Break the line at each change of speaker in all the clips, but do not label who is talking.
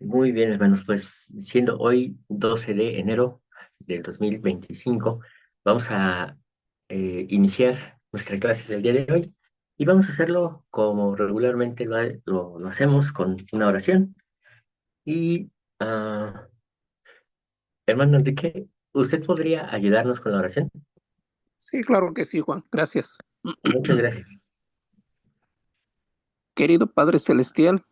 Muy bien, hermanos, pues siendo hoy 12 de enero del 2025, vamos a iniciar nuestra clase del día de hoy y vamos a hacerlo como regularmente lo hacemos con una oración. Y, ah, hermano Enrique, ¿usted podría ayudarnos con la oración?
Sí, claro que sí, Juan. Gracias.
Muchas gracias.
Querido Padre Celestial,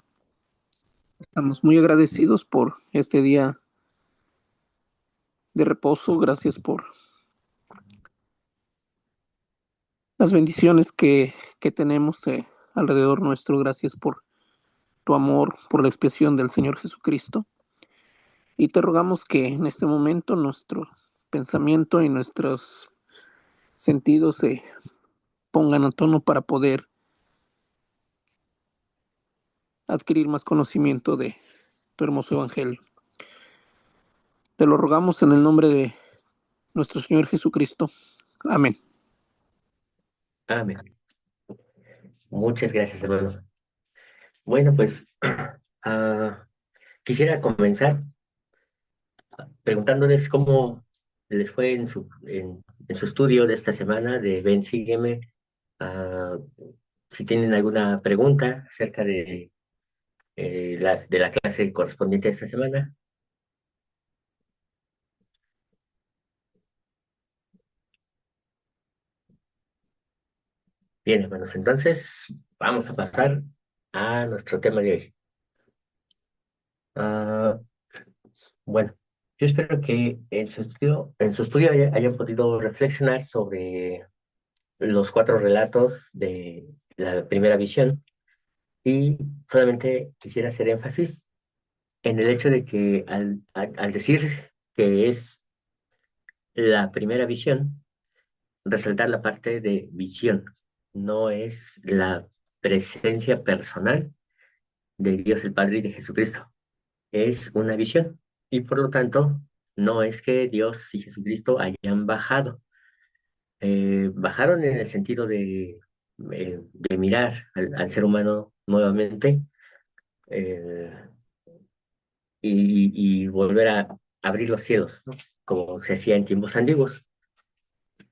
estamos muy agradecidos por este día de reposo. Gracias por las bendiciones que tenemos alrededor nuestro. Gracias por tu amor, por la expiación del Señor Jesucristo. Y te rogamos que en este momento nuestro pensamiento y nuestros sentidos se pongan a tono para poder adquirir más conocimiento de tu hermoso Evangelio. Te lo rogamos en el nombre de nuestro Señor Jesucristo. Amén.
Amén. Muchas gracias, hermano. Bueno, pues ah, quisiera comenzar preguntándoles cómo les fue en su estudio de esta semana de Ven, Sígueme. ah, si tienen alguna pregunta acerca de la clase correspondiente a esta semana. Bien, hermanos, entonces vamos a pasar a nuestro tema de hoy. Ah, bueno, yo espero que en su estudio hayan podido reflexionar sobre los cuatro relatos de la primera visión. Y solamente quisiera hacer énfasis en el hecho de que al decir que es la primera visión, resaltar la parte de visión, no es la presencia personal de Dios el Padre y de Jesucristo, es una visión. Y por lo tanto, no es que Dios y Jesucristo hayan bajado. Bajaron en el sentido de mirar al ser humano nuevamente, eh, y volver a abrir los cielos, ¿no? Como se hacía en tiempos antiguos,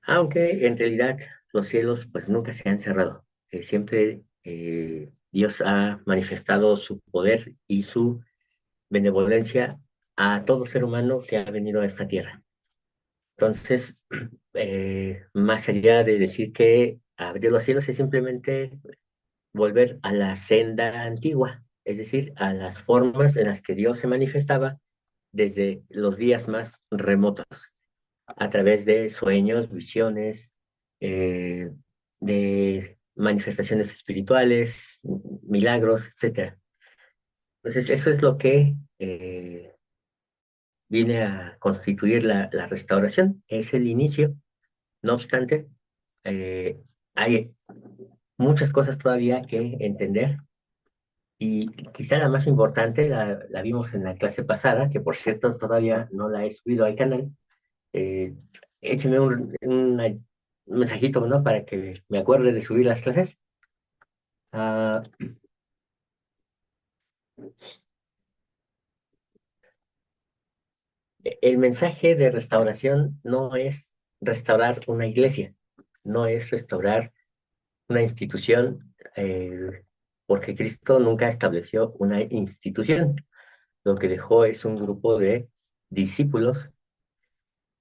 aunque en realidad los cielos pues nunca se han cerrado. Siempre Dios ha manifestado su poder y su benevolencia a todo ser humano que ha venido a esta tierra. Entonces, más allá de decir que abrió los cielos es simplemente volver a la senda antigua, es decir, a las formas en las que Dios se manifestaba desde los días más remotos, a través de sueños, visiones, eh, de manifestaciones espirituales, milagros, etcétera. Entonces, eso es lo que viene a constituir la restauración, es el inicio. No obstante, eh, hay muchas cosas todavía que entender. Y quizá la más importante la vimos en la clase pasada, que por cierto todavía no la he subido al canal. eh, Écheme un mensajito, ¿no? Para que me acuerde de subir las clases. Ah, el mensaje de restauración no es restaurar una iglesia, no es restaurar una institución, porque Cristo nunca estableció una institución. Lo que dejó es un grupo de discípulos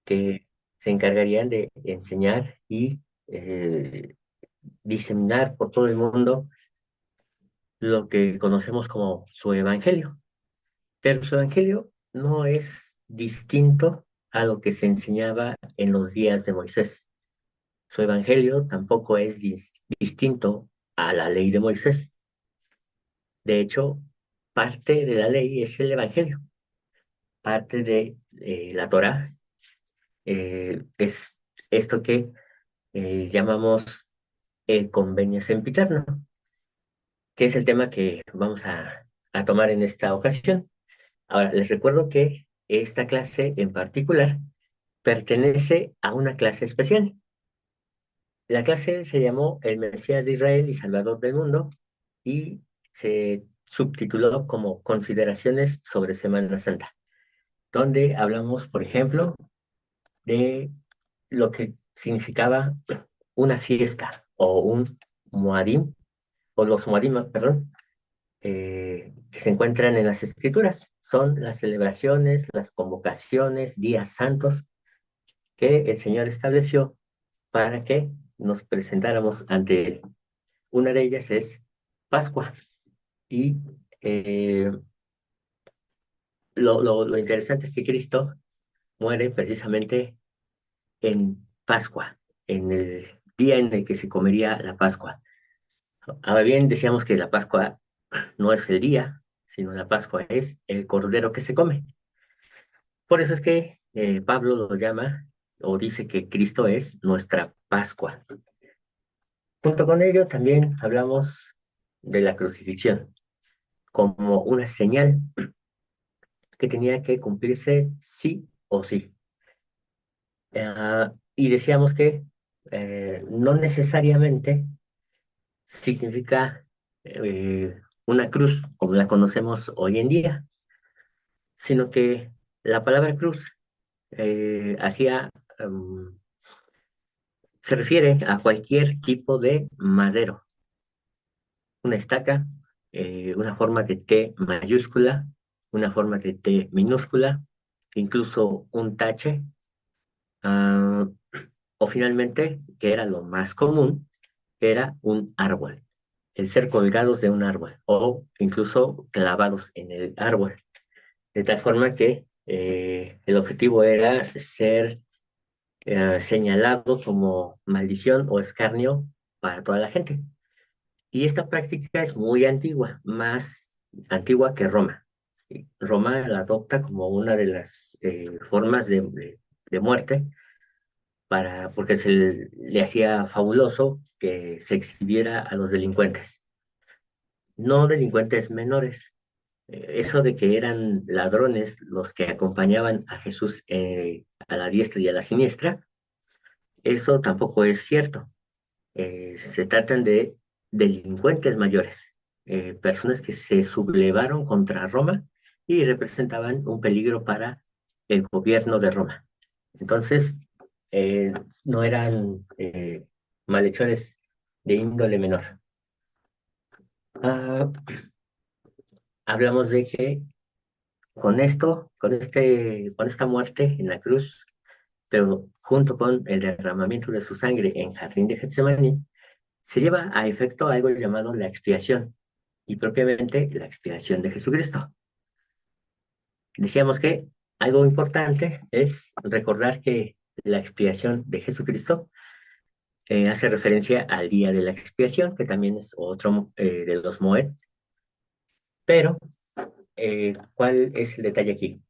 que se encargarían de enseñar y eh, diseminar por todo el mundo lo que conocemos como su evangelio. Pero su evangelio no es distinto a lo que se enseñaba en los días de Moisés. Su evangelio tampoco es distinto a la ley de Moisés. De hecho, parte de la ley es el evangelio. Parte de la Torá es esto que llamamos el convenio sempiterno, que es el tema que vamos a tomar en esta ocasión. Ahora, les recuerdo que esta clase en particular pertenece a una clase especial. La clase se llamó El Mesías de Israel y Salvador del Mundo y se subtituló como Consideraciones sobre Semana Santa, donde hablamos, por ejemplo, de lo que significaba una fiesta o un Moadim, o los Moadim, perdón, que se encuentran en las Escrituras. Son las celebraciones, las convocaciones, días santos que el Señor estableció para que nos presentáramos ante Él. Una de ellas es Pascua. Y eh, lo interesante es que Cristo muere precisamente en Pascua, en el día en el que se comería la Pascua. Ahora bien, decíamos que la Pascua no es el día, sino la Pascua es el cordero que se come. Por eso es que Pablo lo llama o dice que Cristo es nuestra Pascua. Junto con ello también hablamos de la crucifixión como una señal que tenía que cumplirse sí o sí. Y decíamos que no necesariamente significa una cruz como la conocemos hoy en día, sino que la palabra cruz hacía, se refiere a cualquier tipo de madero, una estaca, una forma de T mayúscula, una forma de T minúscula, incluso un tache, ah, o finalmente, que era lo más común, era un árbol, el ser colgados de un árbol o incluso clavados en el árbol, de tal forma que el objetivo era ser señalado como maldición o escarnio para toda la gente. Y esta práctica es muy antigua, más antigua que Roma. Roma la adopta como una de las formas de muerte porque le hacía fabuloso que se exhibiera a los delincuentes, no delincuentes menores. Eso de que eran ladrones los que acompañaban a Jesús a la diestra y a la siniestra, eso tampoco es cierto. Se tratan de delincuentes mayores, personas que se sublevaron contra Roma y representaban un peligro para el gobierno de Roma. Entonces, eh, no eran malhechores de índole menor. Ah, hablamos de que con esto, con esta muerte en la cruz, pero junto con el derramamiento de su sangre en Jardín de Getsemaní, se lleva a efecto algo llamado la expiación, y propiamente la expiación de Jesucristo. Decíamos que algo importante es recordar que la expiación de Jesucristo hace referencia al día de la expiación, que también es otro de los Moed, pero ¿cuál es el detalle aquí?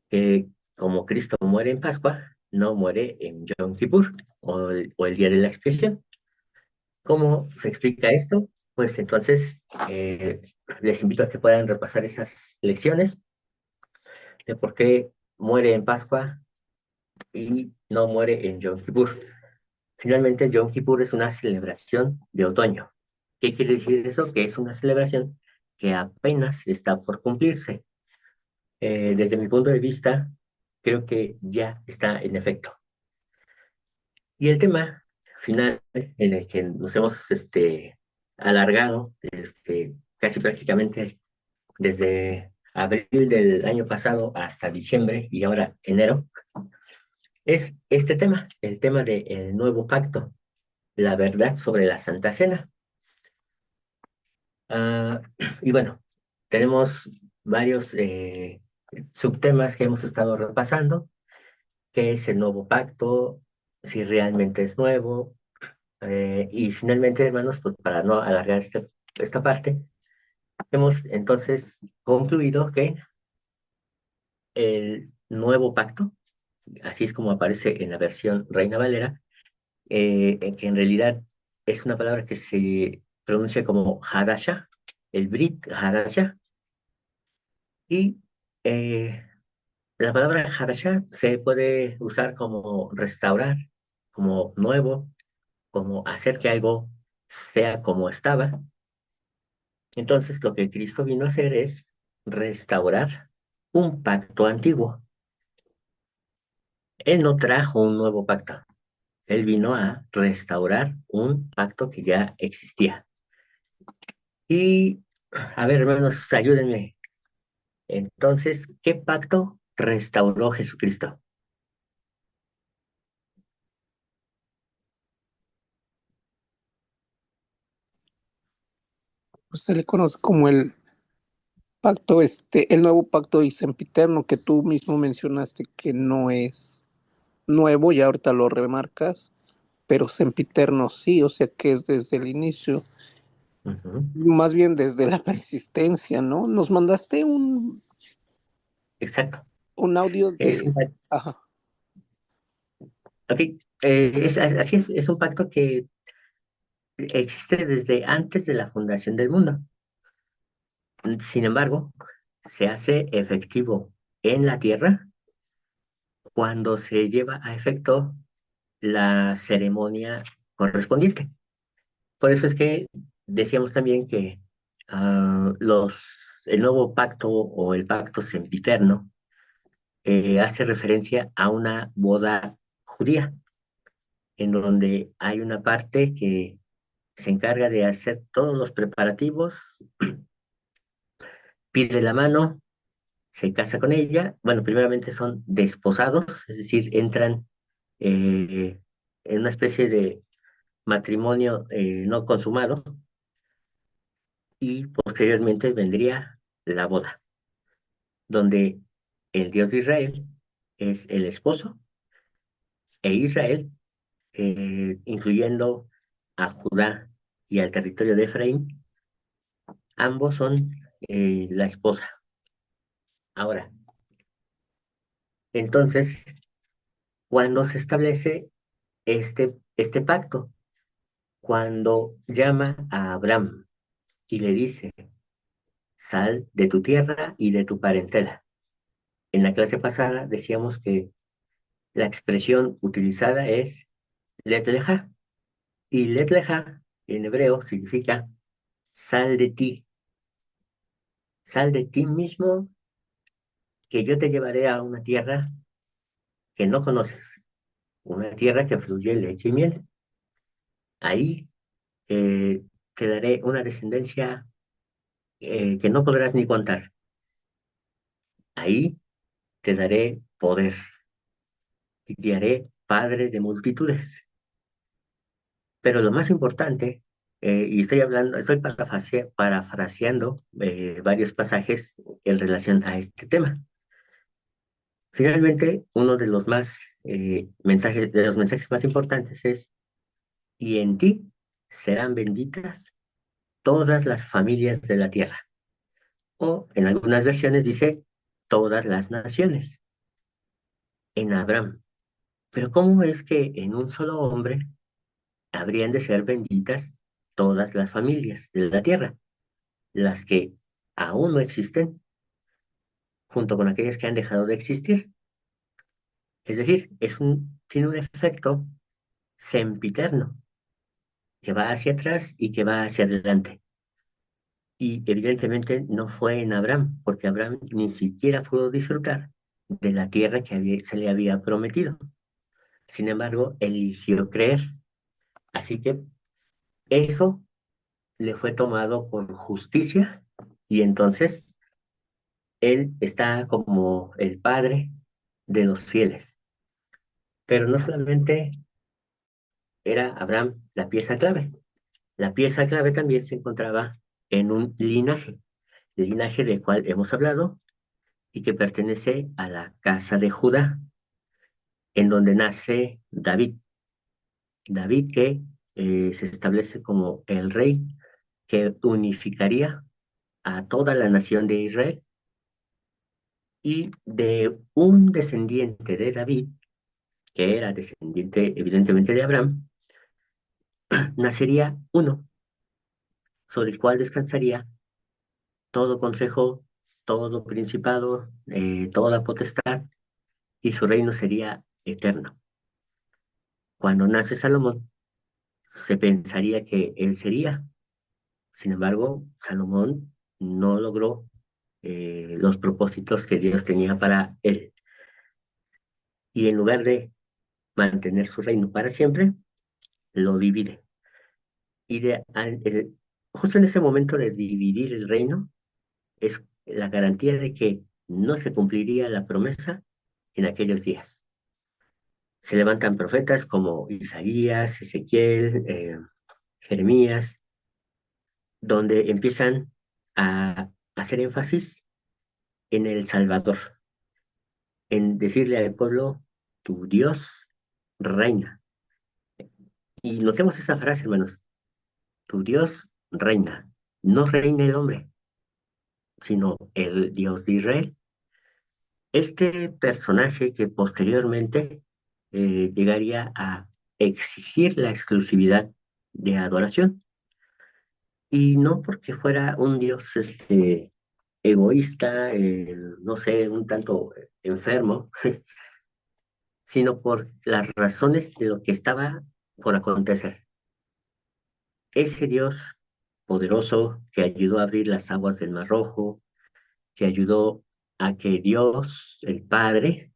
Que como Cristo muere en Pascua, no muere en Yom Kippur o el día de la expiación. ¿Cómo se explica esto? Pues entonces les invito a que puedan repasar esas lecciones de por qué muere en Pascua y no muere en Yom Kippur. Finalmente, Yom Kippur es una celebración de otoño. ¿Qué quiere decir eso? Que es una celebración que apenas está por cumplirse. Desde mi punto de vista, creo que ya está en efecto. Y el tema final en el que nos hemos alargado casi prácticamente desde abril del año pasado hasta diciembre y ahora enero, es este tema, el tema del nuevo pacto, la verdad sobre la Santa Cena. Ah, y bueno, tenemos varios subtemas que hemos estado repasando, qué es el nuevo pacto, si realmente es nuevo, y finalmente, hermanos, pues para no alargar esta parte, hemos entonces concluido que el nuevo pacto, así es como aparece en la versión Reina Valera, en que en realidad es una palabra que se pronuncia como Hadasha, el Brit Hadasha, y la palabra Hadasha se puede usar como restaurar, como nuevo, como hacer que algo sea como estaba, Entonces, lo que Cristo vino a hacer es restaurar un pacto antiguo. Él no trajo un nuevo pacto. Él vino a restaurar un pacto que ya existía. Y, a ver, hermanos, ayúdenme. Entonces, ¿qué pacto restauró Jesucristo?
Pues se le conoce como el pacto, el nuevo pacto y sempiterno que tú mismo mencionaste que no es nuevo, y ahorita lo remarcas, pero sempiterno sí, o sea que es desde el inicio,
Ujú.
más bien desde la persistencia, ¿no? Nos mandaste
Exacto.
un audio
Es un
de,
pacto.
ajá,
Ok, así es un pacto que existe desde antes de la fundación del mundo. Sin embargo, se hace efectivo en la tierra cuando se lleva a efecto la ceremonia correspondiente. Por eso es que decíamos también que el nuevo pacto o el pacto sempiterno hace referencia a una boda judía, en donde hay una parte que se encarga de hacer todos los preparativos, pide la mano, se casa con ella. Bueno, primeramente son desposados, es decir, entran en una especie de matrimonio no consumado y posteriormente vendría la boda, donde el Dios de Israel es el esposo e Israel, incluyendo a Judá y al territorio de Efraín, ambos son la esposa. Ahora, entonces, cuando se establece este pacto, cuando llama a Abraham y le dice, sal de tu tierra y de tu parentela. En la clase pasada decíamos que la expresión utilizada es Let leja, y Let leja en hebreo significa sal de ti mismo, que yo te llevaré a una tierra que no conoces, una tierra que fluye leche y miel. Ahí eh, te daré una descendencia que no podrás ni contar. Ahí te daré poder y te haré padre de multitudes. Pero lo más importante, y estoy hablando, estoy parafraseando varios pasajes en relación a este tema. Finalmente, uno de los de los mensajes más importantes es, y en ti serán benditas todas las familias de la tierra. O en algunas versiones dice, todas las naciones, en Abraham. Pero ¿cómo es que en un solo hombre habrían de ser benditas todas las familias de la tierra? Las que aún no existen, junto con aquellas que han dejado de existir. Es decir, tiene un efecto sempiterno, que va hacia atrás y que va hacia adelante. Y evidentemente no fue en Abraham, porque Abraham ni siquiera pudo disfrutar de la tierra que se le había prometido. Sin embargo, eligió creer. Así que eso le fue tomado por justicia y entonces él está como el padre de los fieles. Pero no solamente era Abraham la pieza clave. La pieza clave también se encontraba en un linaje, el linaje del cual hemos hablado y que pertenece a la casa de Judá, en donde nace David. David que se establece como el rey que unificaría a toda la nación de Israel y de un descendiente de David, que era descendiente evidentemente de Abraham, nacería uno sobre el cual descansaría todo consejo, todo principado, toda potestad, y su reino sería eterno. Cuando nace Salomón, se pensaría que él sería Sin embargo, Salomón no logró los propósitos que Dios tenía para él. Y en lugar de mantener su reino para siempre, lo divide. Y justo en ese momento de dividir el reino, es la garantía de que no se cumpliría la promesa en aquellos días. Se levantan profetas como Isaías, Ezequiel, Jeremías, donde empiezan a hacer énfasis en el Salvador, en decirle al pueblo, tu Dios reina. Y notemos esa frase, hermanos, tu Dios reina. No reina el hombre, sino el Dios de Israel. Este personaje que posteriormente llegaría a exigir la exclusividad de adoración, y no porque fuera un Dios egoísta, no sé, un tanto enfermo, sino por las razones de lo que estaba por acontecer. Ese Dios poderoso que ayudó a abrir las aguas del Mar Rojo, que ayudó a que Dios, el Padre,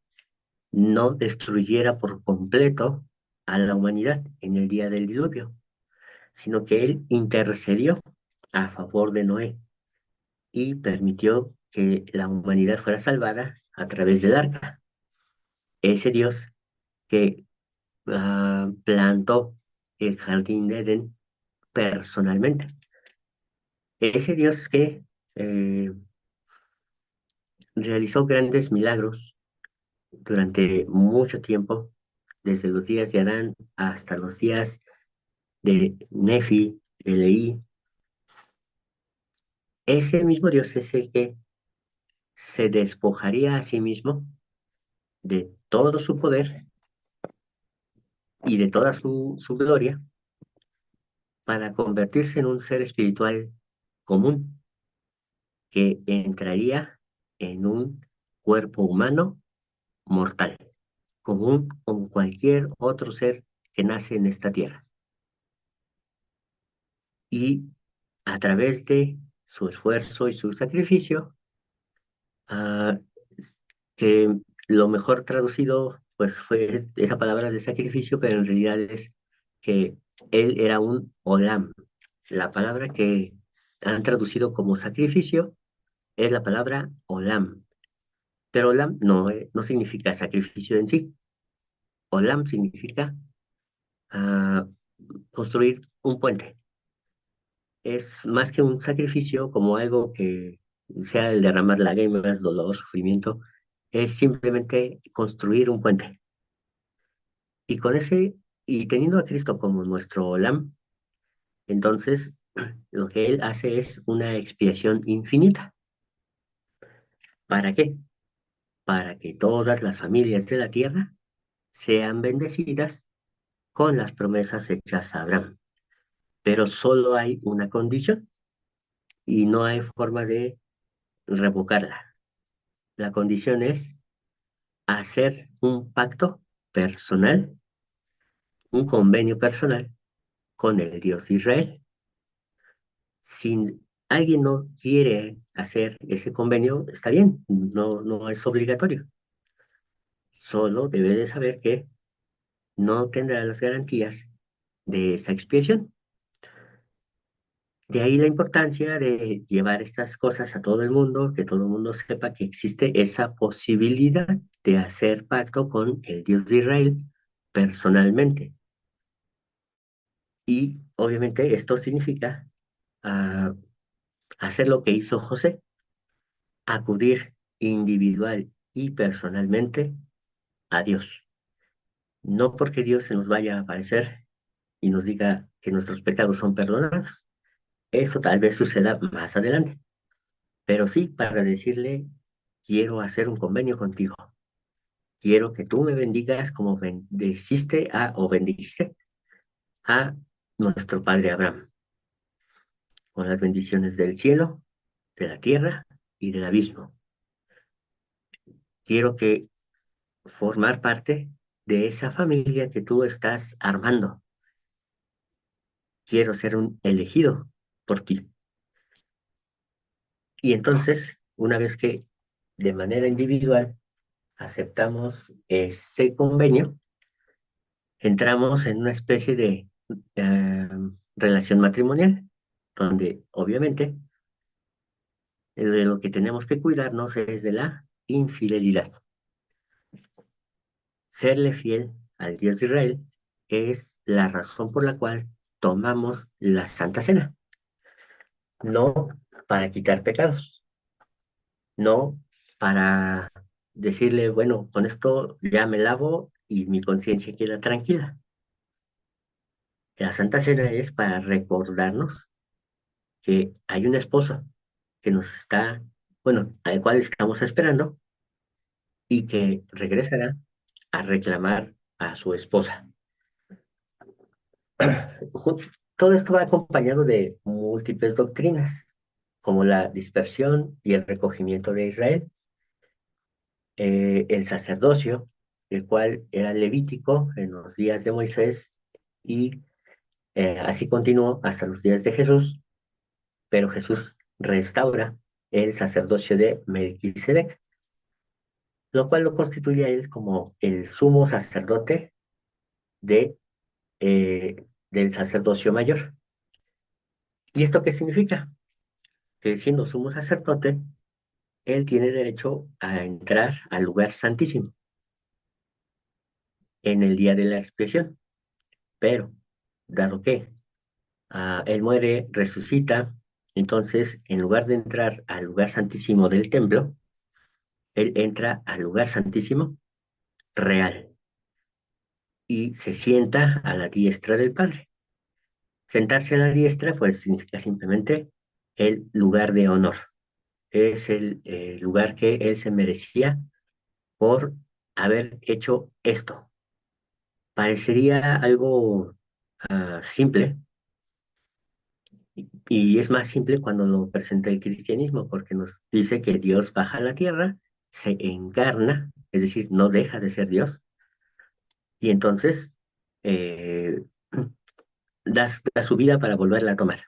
no destruyera por completo a la humanidad en el día del diluvio, sino que Él intercedió a favor de Noé y permitió que la humanidad fuera salvada a través del arca. Ese Dios que plantó el jardín de Edén personalmente. Ese Dios que eh, realizó grandes milagros durante mucho tiempo, desde los días de Adán hasta los días de Nefi, de Leí. Ese mismo Dios es el que se despojaría a sí mismo de todo su poder y de toda su gloria para convertirse en un ser espiritual común que entraría en un cuerpo humano mortal, común como cualquier otro ser que nace en esta tierra. Y a través de su esfuerzo y su sacrificio, ah, que lo mejor traducido pues fue esa palabra de sacrificio, pero en realidad es que él era un olam. La palabra que han traducido como sacrificio es la palabra olam, pero olam no significa sacrificio en sí. Olam significa ah, construir un puente. Es más que un sacrificio como algo que sea el derramar lágrimas, dolor, sufrimiento, es simplemente construir un puente. Y con ese, y teniendo a Cristo como nuestro Olam, entonces lo que Él hace es una expiación infinita. ¿Para qué? Para que todas las familias de la tierra sean bendecidas con las promesas hechas a Abraham. Pero solo hay una condición y no hay forma de revocarla. La condición es hacer un pacto personal, un convenio personal con el Dios de Israel. Si alguien no quiere hacer ese convenio, está bien, no es obligatorio. Solo debe de saber que no tendrá las garantías de esa expiación. De ahí la importancia de llevar estas cosas a todo el mundo, que todo el mundo sepa que existe esa posibilidad de hacer pacto con el Dios de Israel personalmente. Y obviamente esto significa ah, hacer lo que hizo José, acudir individual y personalmente a Dios. No porque Dios se nos vaya a aparecer y nos diga que nuestros pecados son perdonados. Eso tal vez suceda más adelante, pero sí para decirle, quiero hacer un convenio contigo. Quiero que tú me bendigas como bendeciste o bendijiste a nuestro padre Abraham, con las bendiciones del cielo, de la tierra y del abismo. Quiero que formar parte de esa familia que tú estás armando. Quiero ser un elegido por ti. Y entonces, una vez que de manera individual aceptamos ese convenio, entramos en una especie de eh, relación matrimonial, donde obviamente de lo que tenemos que cuidarnos es de la infidelidad. Serle fiel al Dios de Israel es la razón por la cual tomamos la Santa Cena, no para quitar pecados, no para decirle, bueno, con esto ya me lavo y mi conciencia queda tranquila. La Santa Cena es para recordarnos que hay un esposo que nos está, bueno, al cual estamos esperando y que regresará a reclamar a su esposa. Todo esto va acompañado de múltiples doctrinas, como la dispersión y el recogimiento de Israel, el sacerdocio, el cual era levítico en los días de Moisés y así continuó hasta los días de Jesús, pero Jesús restaura el sacerdocio de Melquisedec, lo cual lo constituye a él como el sumo sacerdote de, del sacerdocio mayor. ¿Y esto qué significa? Que siendo sumo sacerdote, él tiene derecho a entrar al lugar santísimo en el día de la expiación. Pero, dado que él muere, resucita, entonces, en lugar de entrar al lugar santísimo del templo, él entra al lugar santísimo real y se sienta a la diestra del Padre. Sentarse a la diestra, pues significa simplemente el lugar de honor. Es el lugar que él se merecía por haber hecho esto. Parecería algo simple, y es más simple cuando lo presenta el cristianismo, porque nos dice que Dios baja a la tierra, se encarna, es decir, no deja de ser Dios, y entonces eh, da su vida para volverla a tomar.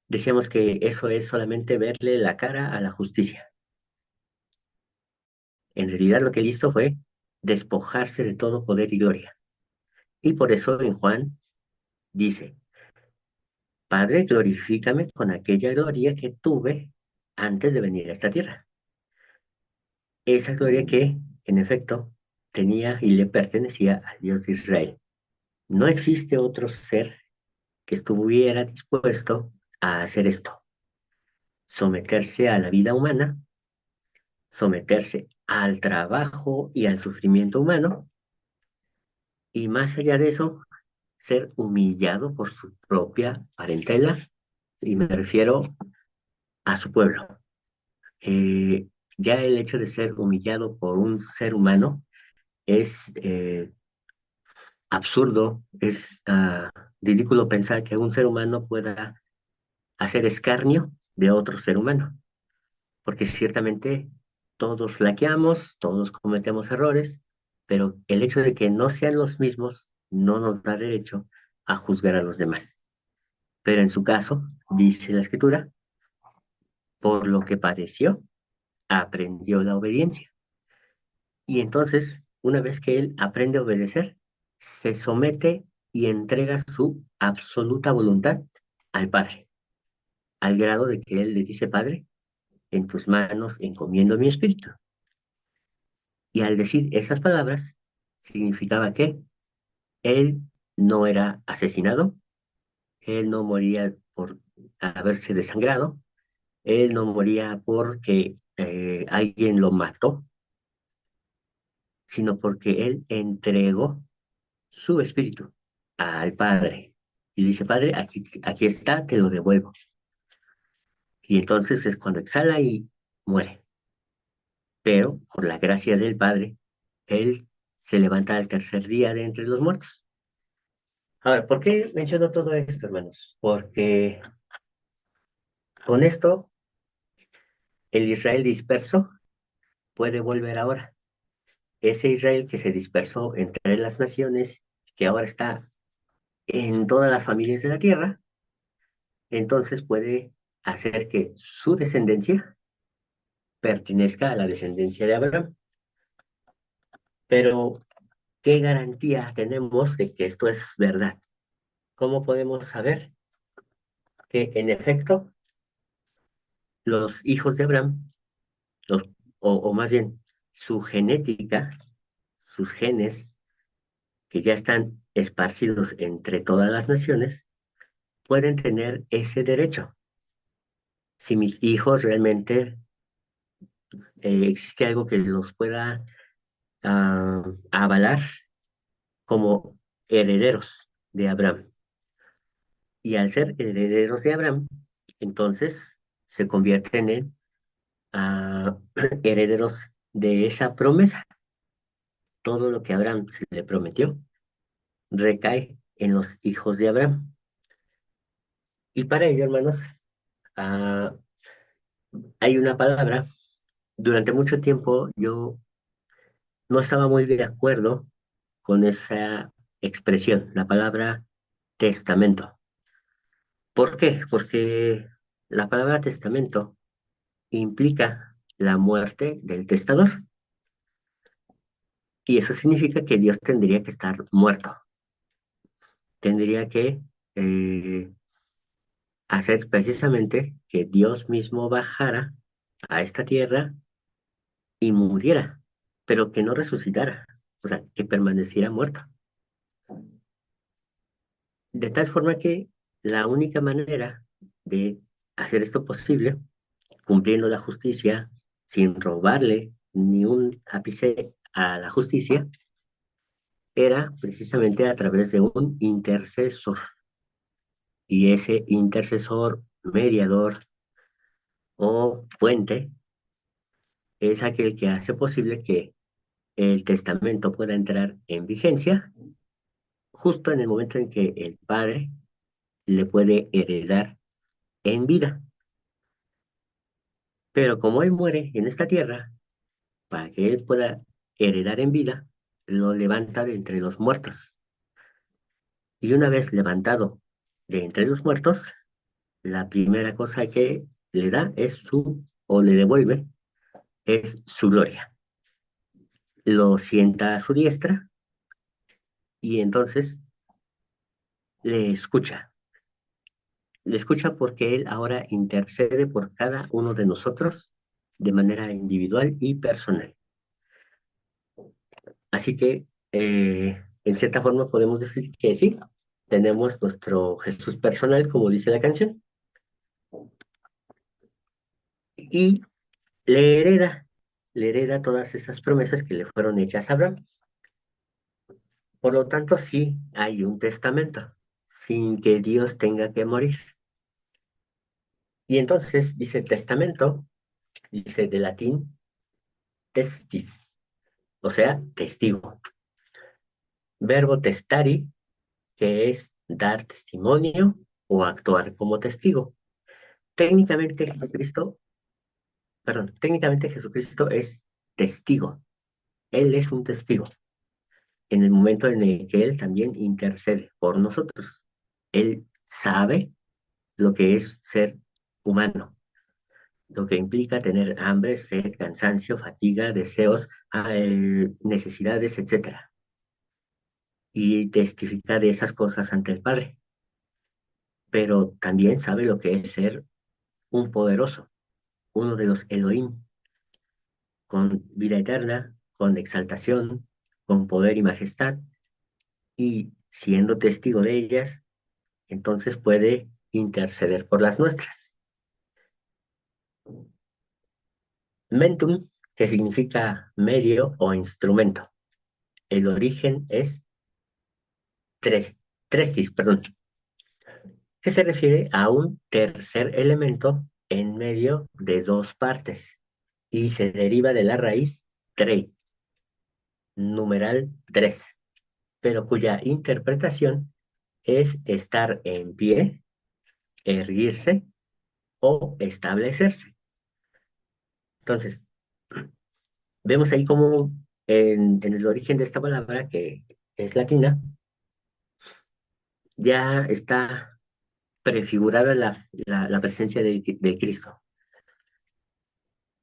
Decíamos que eso es solamente verle la cara a la justicia. En realidad lo que él hizo fue despojarse de todo poder y gloria. Y por eso en Juan dice, Padre, glorifícame con aquella gloria que tuve antes de venir a esta tierra. Esa gloria que, en efecto, tenía y le pertenecía al Dios de Israel. No existe otro ser que estuviera dispuesto a hacer esto, someterse a la vida humana, someterse al trabajo y al sufrimiento humano, y más allá de eso, ser humillado por su propia parentela, y me refiero a su pueblo. Ya el hecho de ser humillado por un ser humano es absurdo, es ridículo pensar que un ser humano pueda hacer escarnio de otro ser humano, porque ciertamente todos flaqueamos, todos cometemos errores, pero el hecho de que no sean los mismos no nos da derecho a juzgar a los demás. Pero en su caso, dice la escritura, por lo que padeció, aprendió la obediencia. Y entonces, una vez que él aprende a obedecer, se somete y entrega su absoluta voluntad al Padre, al grado de que él le dice, Padre, en tus manos encomiendo mi espíritu. Y al decir esas palabras, significaba que él no era asesinado, él no moría por haberse desangrado, él no moría porque alguien lo mató, sino porque él entregó su espíritu al Padre. Y dice, Padre, aquí está, te lo devuelvo. Y entonces es cuando exhala y muere. Pero por la gracia del Padre, Él se levanta al tercer día de entre los muertos. Ahora, ¿por qué menciono todo esto, hermanos? Porque con esto el Israel disperso puede volver ahora. Ese Israel que se dispersó entre las naciones, que ahora está en todas las familias de la tierra, entonces puede hacer que su descendencia pertenezca a la descendencia de Abraham. Pero, ¿qué garantía tenemos de que esto es verdad? ¿Cómo podemos saber que en efecto los hijos de Abraham, los- o más bien su genética, sus genes, que ya están esparcidos entre todas las naciones, pueden tener ese derecho? Si mis hijos realmente existe algo que los pueda avalar como herederos de Abraham. Y al ser herederos de Abraham, entonces se convierten en herederos de esa promesa. Todo lo que Abraham se le prometió recae en los hijos de Abraham. Y para ello, hermanos, ah, hay una palabra. Durante mucho tiempo yo no estaba muy de acuerdo con esa expresión, la palabra testamento. ¿Por qué? Porque la palabra testamento implica la muerte del testador, y eso significa que Dios tendría que estar muerto, tendría que eh, hacer precisamente que Dios mismo bajara a esta tierra y muriera, pero que no resucitara, o sea, que permaneciera muerto. De tal forma que la única manera de hacer esto posible, cumpliendo la justicia, sin robarle ni un ápice a la justicia, era precisamente a través de un intercesor. Y ese intercesor, mediador o puente es aquel que hace posible que el testamento pueda entrar en vigencia justo en el momento en que el padre le puede heredar en vida. Pero como él muere en esta tierra, para que él pueda heredar en vida, lo levanta de entre los muertos. Y una vez levantado de entre los muertos, la primera cosa que le da es o le devuelve, es su gloria. Lo sienta a su diestra y entonces le escucha. Le escucha porque él ahora intercede por cada uno de nosotros de manera individual y personal. Así que, en cierta forma, podemos decir que sí, tenemos nuestro Jesús personal, como dice la canción, y le hereda todas esas promesas que le fueron hechas a Abraham. Por lo tanto, sí hay un testamento, sin que Dios tenga que morir. Y entonces dice testamento, dice de latín testis, o sea, testigo. Verbo testari, que es dar testimonio o actuar como testigo. Técnicamente Jesucristo, técnicamente Jesucristo es testigo. Él es un testigo en el momento en el que Él también intercede por nosotros. Él sabe lo que es ser humano, lo que implica tener hambre, sed, cansancio, fatiga, deseos, necesidades, etcétera, y testifica de esas cosas ante el Padre. Pero también sabe lo que es ser un poderoso, uno de los Elohim, con vida eterna, con exaltación, con poder y majestad, y siendo testigo de ellas, entonces puede interceder por las nuestras. Mentum, que significa medio o instrumento. El origen es trestis, perdón, que se refiere a un tercer elemento en medio de dos partes y se deriva de la raíz trei, numeral 3, pero cuya interpretación es estar en pie, erguirse o establecerse. Entonces, vemos ahí como en el origen de esta palabra, que es latina, ya está prefigurada la presencia de Cristo.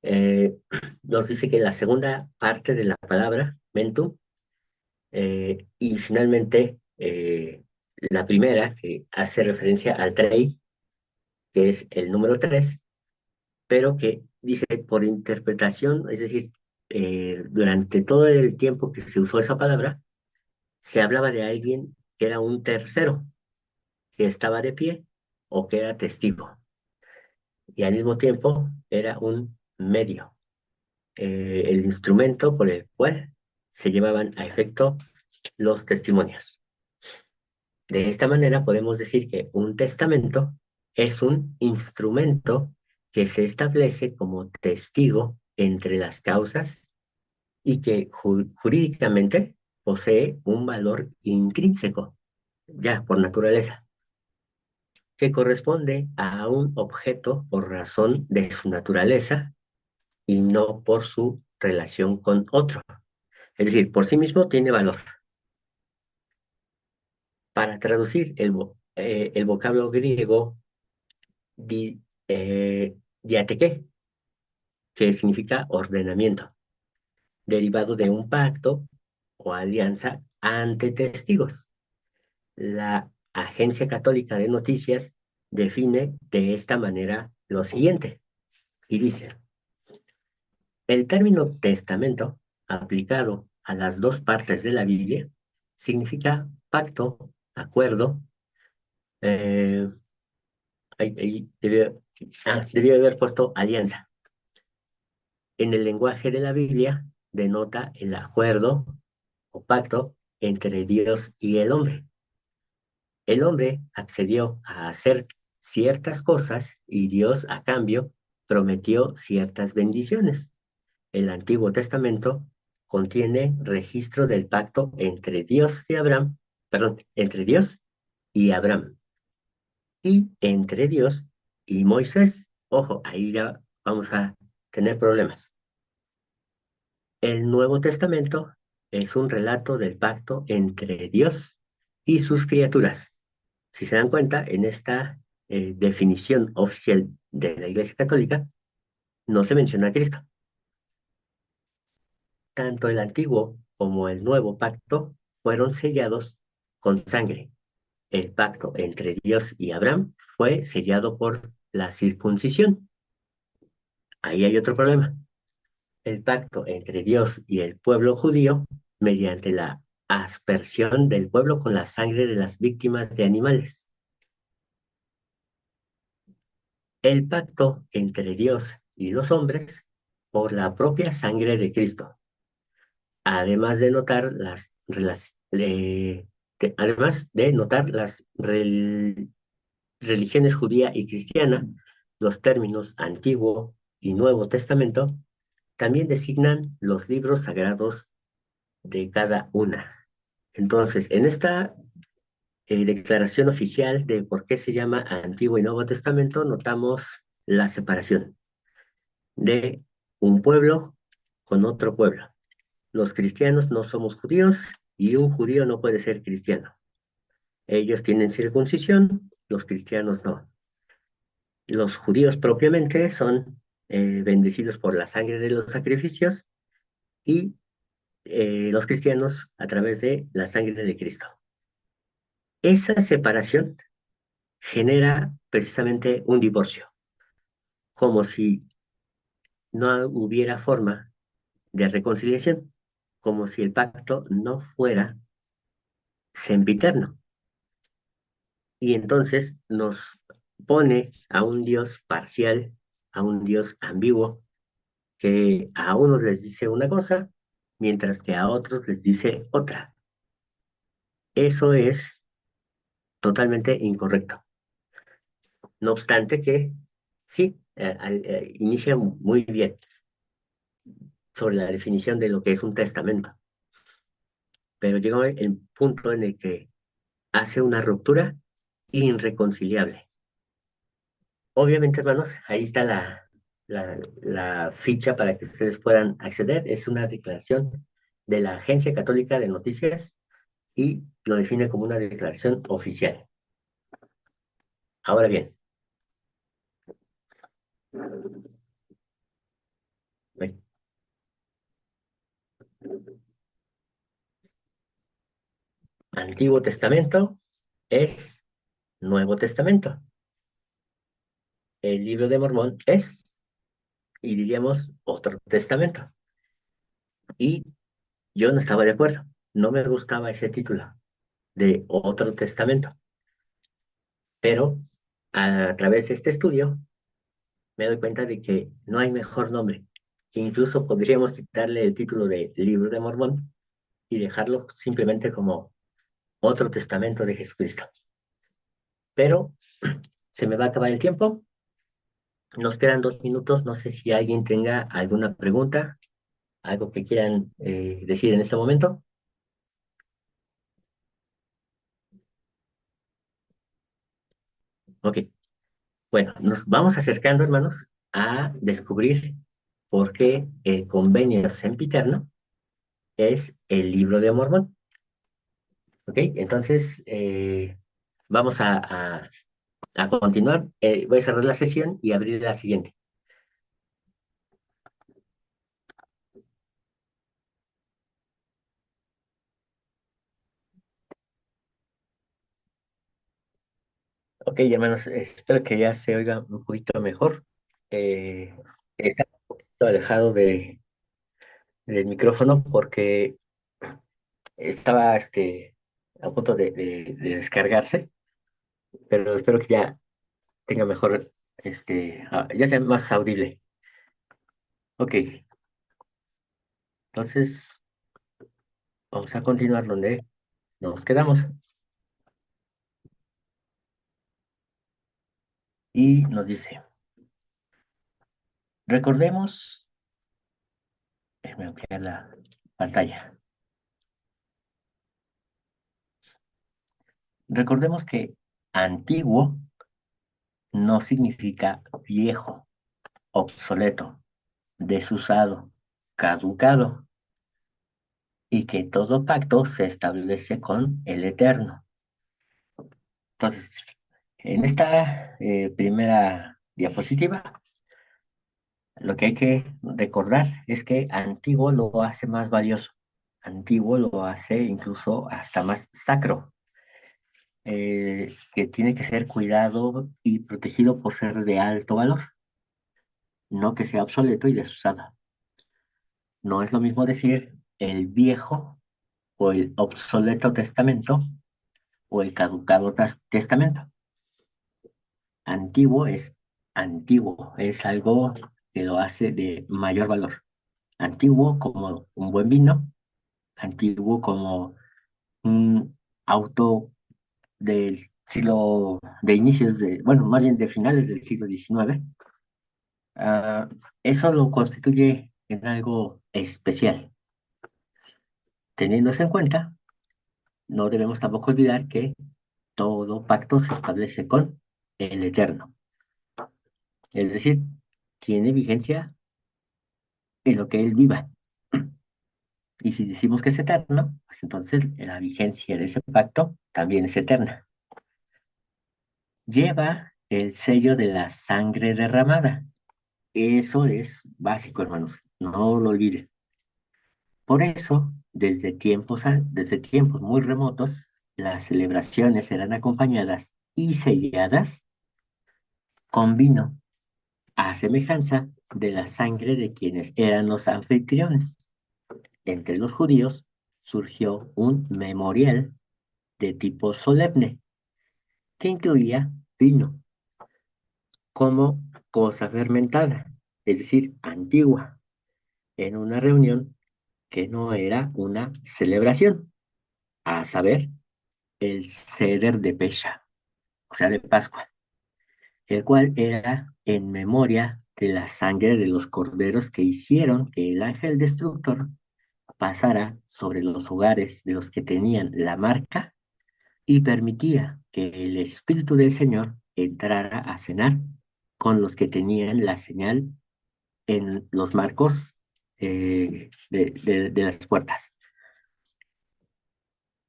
Eh, Nos dice que la segunda parte de la palabra, mentum, y finalmente la primera, que hace referencia al trei, que es el número 3, pero que dice por interpretación, es decir, durante todo el tiempo que se usó esa palabra, se hablaba de alguien que era un tercero, que estaba de pie o que era testigo, y al mismo tiempo era un medio, el instrumento por el cual se llevaban a efecto los testimonios. De esta manera podemos decir que un testamento es un instrumento que se establece como testigo entre las causas y que jurídicamente posee un valor intrínseco, ya por naturaleza, que corresponde a un objeto por razón de su naturaleza y no por su relación con otro. Es decir, por sí mismo tiene valor. Para traducir el vocablo griego di, diateque, que significa ordenamiento, derivado de un pacto o alianza ante testigos. La Agencia Católica de Noticias define de esta manera lo siguiente, y dice: el término testamento, aplicado a las dos partes de la Biblia, significa pacto, acuerdo. eh, ahí debió haber puesto alianza. En el lenguaje de la Biblia denota el acuerdo o pacto entre Dios y el hombre. El hombre accedió a hacer ciertas cosas y Dios a cambio prometió ciertas bendiciones. El Antiguo Testamento contiene registro del pacto entre Dios y Abraham, perdón, entre Dios y Abraham, y entre Dios y Moisés. Ojo, ahí ya vamos a tener problemas. El Nuevo Testamento es un relato del pacto entre Dios y sus criaturas. Si se dan cuenta, en esta definición oficial de la Iglesia Católica, no se menciona a Cristo. Tanto el antiguo como el nuevo pacto fueron sellados con sangre. El pacto entre Dios y Abraham fue sellado por la circuncisión. Ahí hay otro problema. El pacto entre Dios y el pueblo judío mediante la aspersión del pueblo con la sangre de las víctimas de animales. El pacto entre Dios y los hombres por la propia sangre de Cristo. Además de notar además de notar las religiones judía y cristiana, los términos Antiguo y Nuevo Testamento también designan los libros sagrados de cada una. Entonces, en esta declaración oficial de por qué se llama Antiguo y Nuevo Testamento, notamos la separación de un pueblo con otro pueblo. Los cristianos no somos judíos y un judío no puede ser cristiano. Ellos tienen circuncisión, los cristianos no. Los judíos propiamente son bendecidos por la sangre de los sacrificios y los cristianos a través de la sangre de Cristo. Esa separación genera precisamente un divorcio, como si no hubiera forma de reconciliación, como si el pacto no fuera sempiterno. Y entonces nos pone a un Dios parcial, a un Dios ambiguo, que a unos les dice una cosa, mientras que a otros les dice otra. Eso es totalmente incorrecto. No obstante que sí, inicia muy bien sobre la definición de lo que es un testamento, pero llega el punto en el que hace una ruptura irreconciliable. Obviamente, hermanos, ahí está la ficha para que ustedes puedan acceder. Es una declaración de la Agencia Católica de Noticias y lo define como una declaración oficial. Ahora bien, ve, Antiguo Testamento es Nuevo Testamento. El libro de Mormón es, y diríamos, otro testamento. Y yo no estaba de acuerdo. No me gustaba ese título de otro testamento. Pero a través de este estudio me doy cuenta de que no hay mejor nombre. Incluso podríamos quitarle el título de Libro de Mormón y dejarlo simplemente como otro testamento de Jesucristo. Pero se me va a acabar el tiempo. Nos quedan 2 minutos. No sé si alguien tenga alguna pregunta, algo que quieran decir en este momento. Ok. Bueno, nos vamos acercando, hermanos, a descubrir por qué el convenio sempiterno es el Libro de Mormón. Ok, entonces vamos a continuar. Voy a cerrar la sesión y abrir la siguiente. Ok, hermanos, espero que ya se oiga un poquito mejor. Está un poquito alejado del micrófono porque estaba a punto de descargarse, pero espero que ya tenga mejor, ya sea más audible. Ok, entonces vamos a continuar donde nos quedamos. Y nos dice, recordemos, déjame ampliar la pantalla. Recordemos que antiguo no significa viejo, obsoleto, desusado, caducado, y que todo pacto se establece con el Eterno. Entonces, en esta primera diapositiva, lo que hay que recordar es que antiguo lo hace más valioso, antiguo lo hace incluso hasta más sacro, que tiene que ser cuidado y protegido por ser de alto valor, no que sea obsoleto y desusado. No es lo mismo decir el viejo o el obsoleto testamento o el caducado testamento. Antiguo, es algo que lo hace de mayor valor. Antiguo como un buen vino, antiguo como un auto del siglo, de inicios bueno, más bien de finales del siglo XIX. Ah, eso lo constituye en algo especial. Teniendo eso en cuenta, no debemos tampoco olvidar que todo pacto se establece con el Eterno. Es decir, tiene vigencia en lo que Él viva. Y si decimos que es eterno, pues entonces la vigencia de ese pacto también es eterna. Lleva el sello de la sangre derramada. Eso es básico, hermanos. No lo olviden. Por eso, desde tiempos muy remotos, las celebraciones eran acompañadas y selladas con vino, a semejanza de la sangre de quienes eran los anfitriones. Entre los judíos surgió un memorial de tipo solemne que incluía vino como cosa fermentada, es decir, antigua, en una reunión que no era una celebración, a saber, el Seder de Pesha, o sea, de Pascua, el cual era en memoria de la sangre de los corderos que hicieron que el ángel destructor pasara sobre los hogares de los que tenían la marca y permitía que el Espíritu del Señor entrara a cenar con los que tenían la señal en los marcos de las puertas.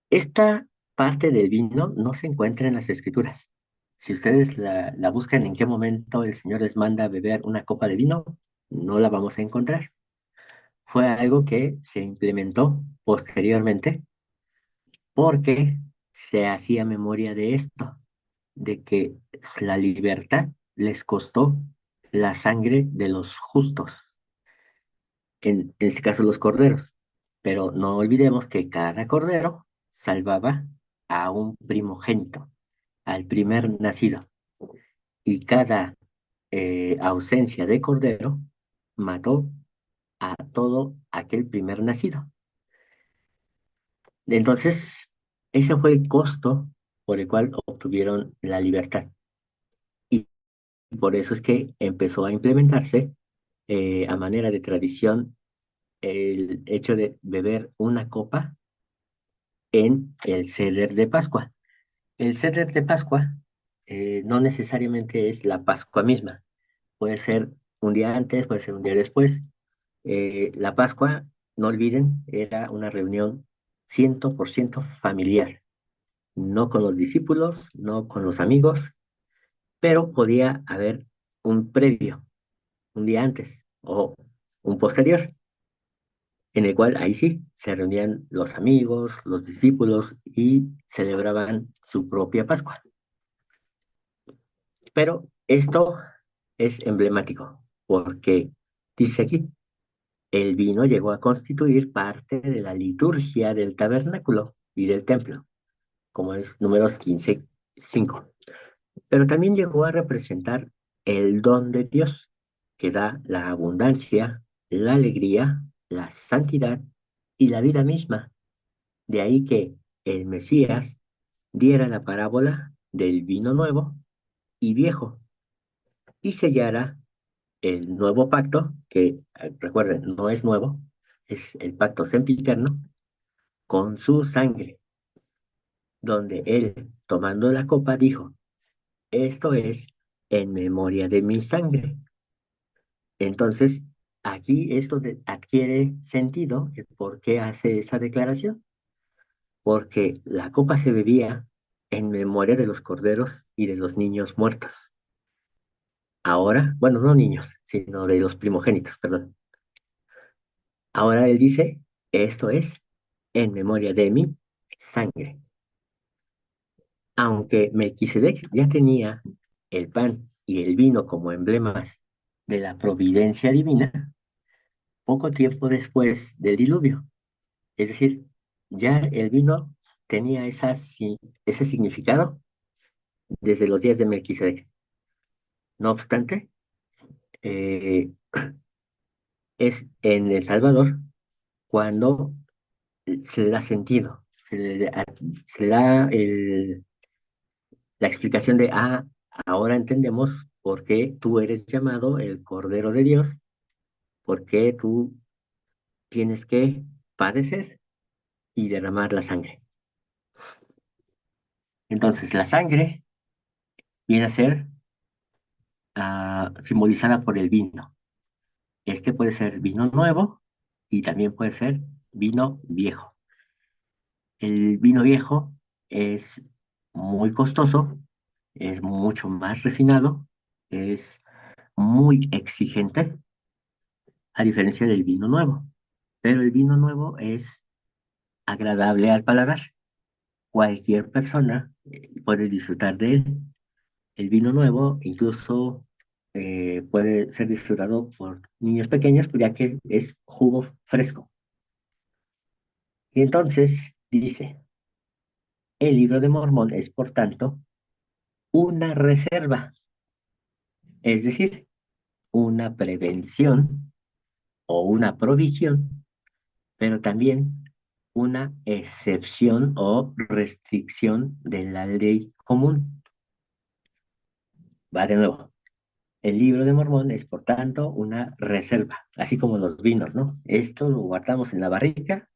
Esta parte del vino no se encuentra en las Escrituras, Si ustedes la buscan en qué momento el Señor les manda a beber una copa de vino, no la vamos a encontrar. Fue algo que se implementó posteriormente porque se hacía memoria de esto, de que la libertad les costó la sangre de los justos, en este caso los corderos. Pero no olvidemos que cada cordero salvaba a un primogénito, al primer nacido, y cada ausencia de cordero mató a todo aquel primer nacido. Entonces, ese fue el costo por el cual obtuvieron la libertad. Y por eso es que empezó a implementarse a manera de tradición el hecho de beber una copa en el ceder de Pascua. El ceder de Pascua no necesariamente es la Pascua misma, puede ser un día antes, puede ser un día después. La Pascua, no olviden, era una reunión 100% familiar, no con los discípulos, no con los amigos, pero podía haber un previo, un día antes o un posterior, en el cual ahí sí se reunían los amigos, los discípulos y celebraban su propia Pascua. Pero esto es emblemático porque dice aquí, el vino llegó a constituir parte de la liturgia del tabernáculo y del templo, como es Números 15:5. Pero también llegó a representar el don de Dios, que da la abundancia, la alegría, la santidad y la vida misma. De ahí que el Mesías diera la parábola del vino nuevo y viejo y sellara el nuevo pacto, que recuerden, no es nuevo, es el pacto sempiterno, con su sangre, donde él, tomando la copa, dijo, esto es en memoria de mi sangre. Entonces, aquí esto adquiere sentido, el por qué hace esa declaración, porque la copa se bebía en memoria de los corderos y de los niños muertos. Ahora, bueno, no niños, sino de los primogénitos, perdón. Ahora él dice, esto es en memoria de mi sangre. Aunque Melquisedec ya tenía el pan y el vino como emblemas de la providencia divina, poco tiempo después del diluvio, es decir, ya el vino tenía ese significado desde los días de Melquisedec. No obstante, eh, es en El Salvador cuando se le da sentido, se le da la explicación de, ahora entendemos por qué tú eres llamado el Cordero de Dios, por qué tú tienes que padecer y derramar la sangre. Entonces, la sangre viene a ser simbolizada por el vino. Este puede ser vino nuevo y también puede ser vino viejo. El vino viejo es muy costoso, es mucho más refinado, es muy exigente, a diferencia del vino nuevo. Pero el vino nuevo es agradable al paladar. Cualquier persona puede disfrutar de él. El vino nuevo incluso puede ser disfrutado por niños pequeños, pues, ya que es jugo fresco. Y entonces dice, el libro de Mormón es, por tanto, una reserva, es decir, una prevención o una provisión, pero también una excepción o restricción de la ley común. Va de nuevo. El libro de Mormón es, por tanto, una reserva, así como los vinos, ¿no? Esto lo guardamos en la barrica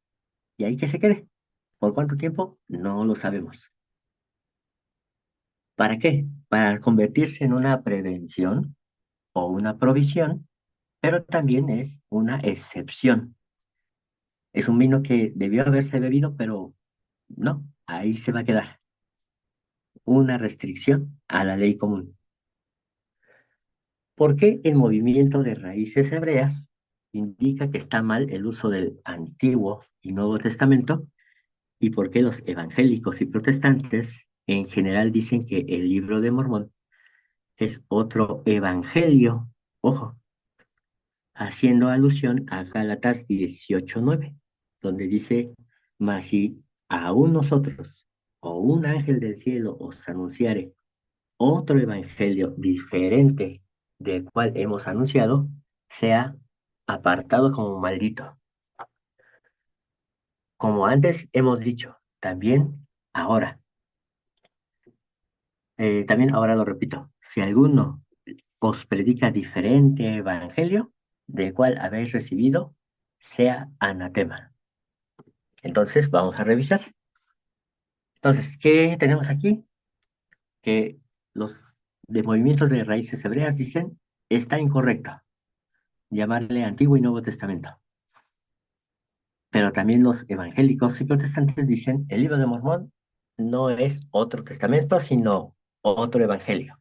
y ahí que se quede. ¿Por cuánto tiempo? No lo sabemos. ¿Para qué? Para convertirse en una prevención o una provisión, pero también es una excepción. Es un vino que debió haberse bebido, pero no, ahí se va a quedar. una restricción a la ley común. ¿Por qué el movimiento de raíces hebreas indica que está mal el uso del Antiguo y Nuevo Testamento? ¿Y por qué los evangélicos y protestantes en general dicen que el Libro de Mormón es otro evangelio? Ojo, haciendo alusión a Gálatas 18:9, donde dice: mas si aún nosotros o un ángel del cielo os anunciare otro evangelio diferente del cual hemos anunciado, sea apartado como maldito. Como antes hemos dicho, también ahora lo repito: si alguno os predica diferente evangelio del cual habéis recibido, sea anatema. Entonces, vamos a revisar. Entonces, ¿qué tenemos aquí? Que los de movimientos de raíces hebreas dicen: está incorrecto llamarle Antiguo y Nuevo Testamento. Pero también los evangélicos y protestantes dicen: el Libro de Mormón no es otro testamento, sino otro evangelio.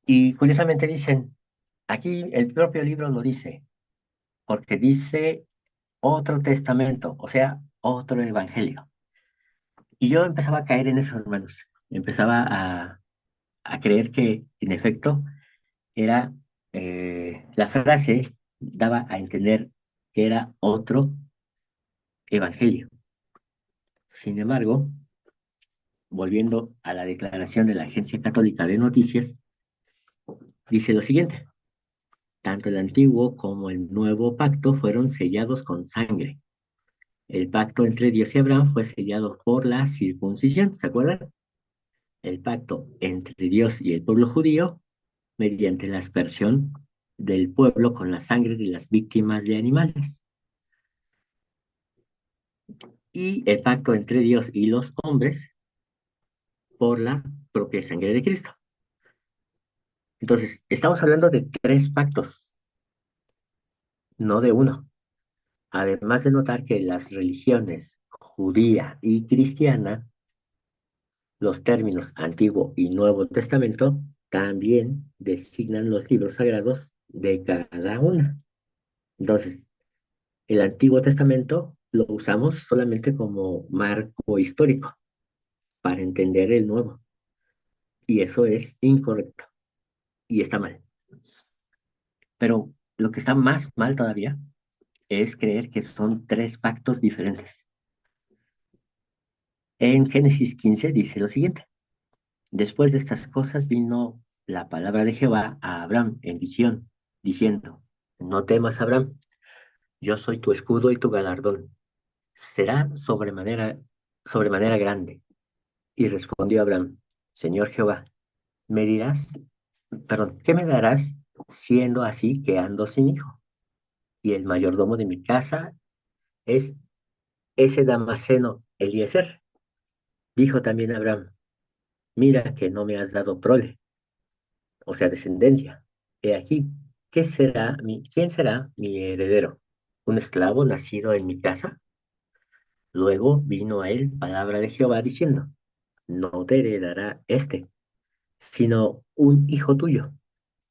Y curiosamente dicen, aquí el propio libro lo dice, porque dice otro testamento, o sea, otro evangelio. Y yo empezaba a caer en eso, hermanos. Empezaba a creer que, en efecto, era la frase daba a entender que era otro evangelio. Sin embargo, volviendo a la declaración de la Agencia Católica de Noticias, dice lo siguiente: tanto el antiguo como el nuevo pacto fueron sellados con sangre. El pacto entre Dios y Abraham fue sellado por la circuncisión, ¿se acuerdan? El pacto entre Dios y el pueblo judío mediante la aspersión del pueblo con la sangre de las víctimas de animales. Y el pacto entre Dios y los hombres por la propia sangre de Cristo. Entonces, estamos hablando de tres pactos, no de uno. Además de notar que las religiones judía y cristiana, los términos Antiguo y Nuevo Testamento, también designan los libros sagrados de cada una. Entonces, el Antiguo Testamento lo usamos solamente como marco histórico para entender el Nuevo. Y eso es incorrecto y está mal. Pero lo que está más mal todavía es creer que son tres pactos diferentes. En Génesis 15 dice lo siguiente: después de estas cosas vino la palabra de Jehová a Abraham en visión, diciendo: no temas, Abraham, yo soy tu escudo y tu galardón. Será sobremanera grande. Y respondió Abraham: Señor Jehová, me dirás, perdón, ¿qué me darás siendo así que ando sin hijo? Y el mayordomo de mi casa es ese Damaseno Eliezer. Dijo también Abraham: mira que no me has dado prole, o sea, descendencia. He aquí, ¿quién será mi heredero? ¿Un esclavo nacido en mi casa? Luego vino a él palabra de Jehová diciendo: no te heredará este, sino un hijo tuyo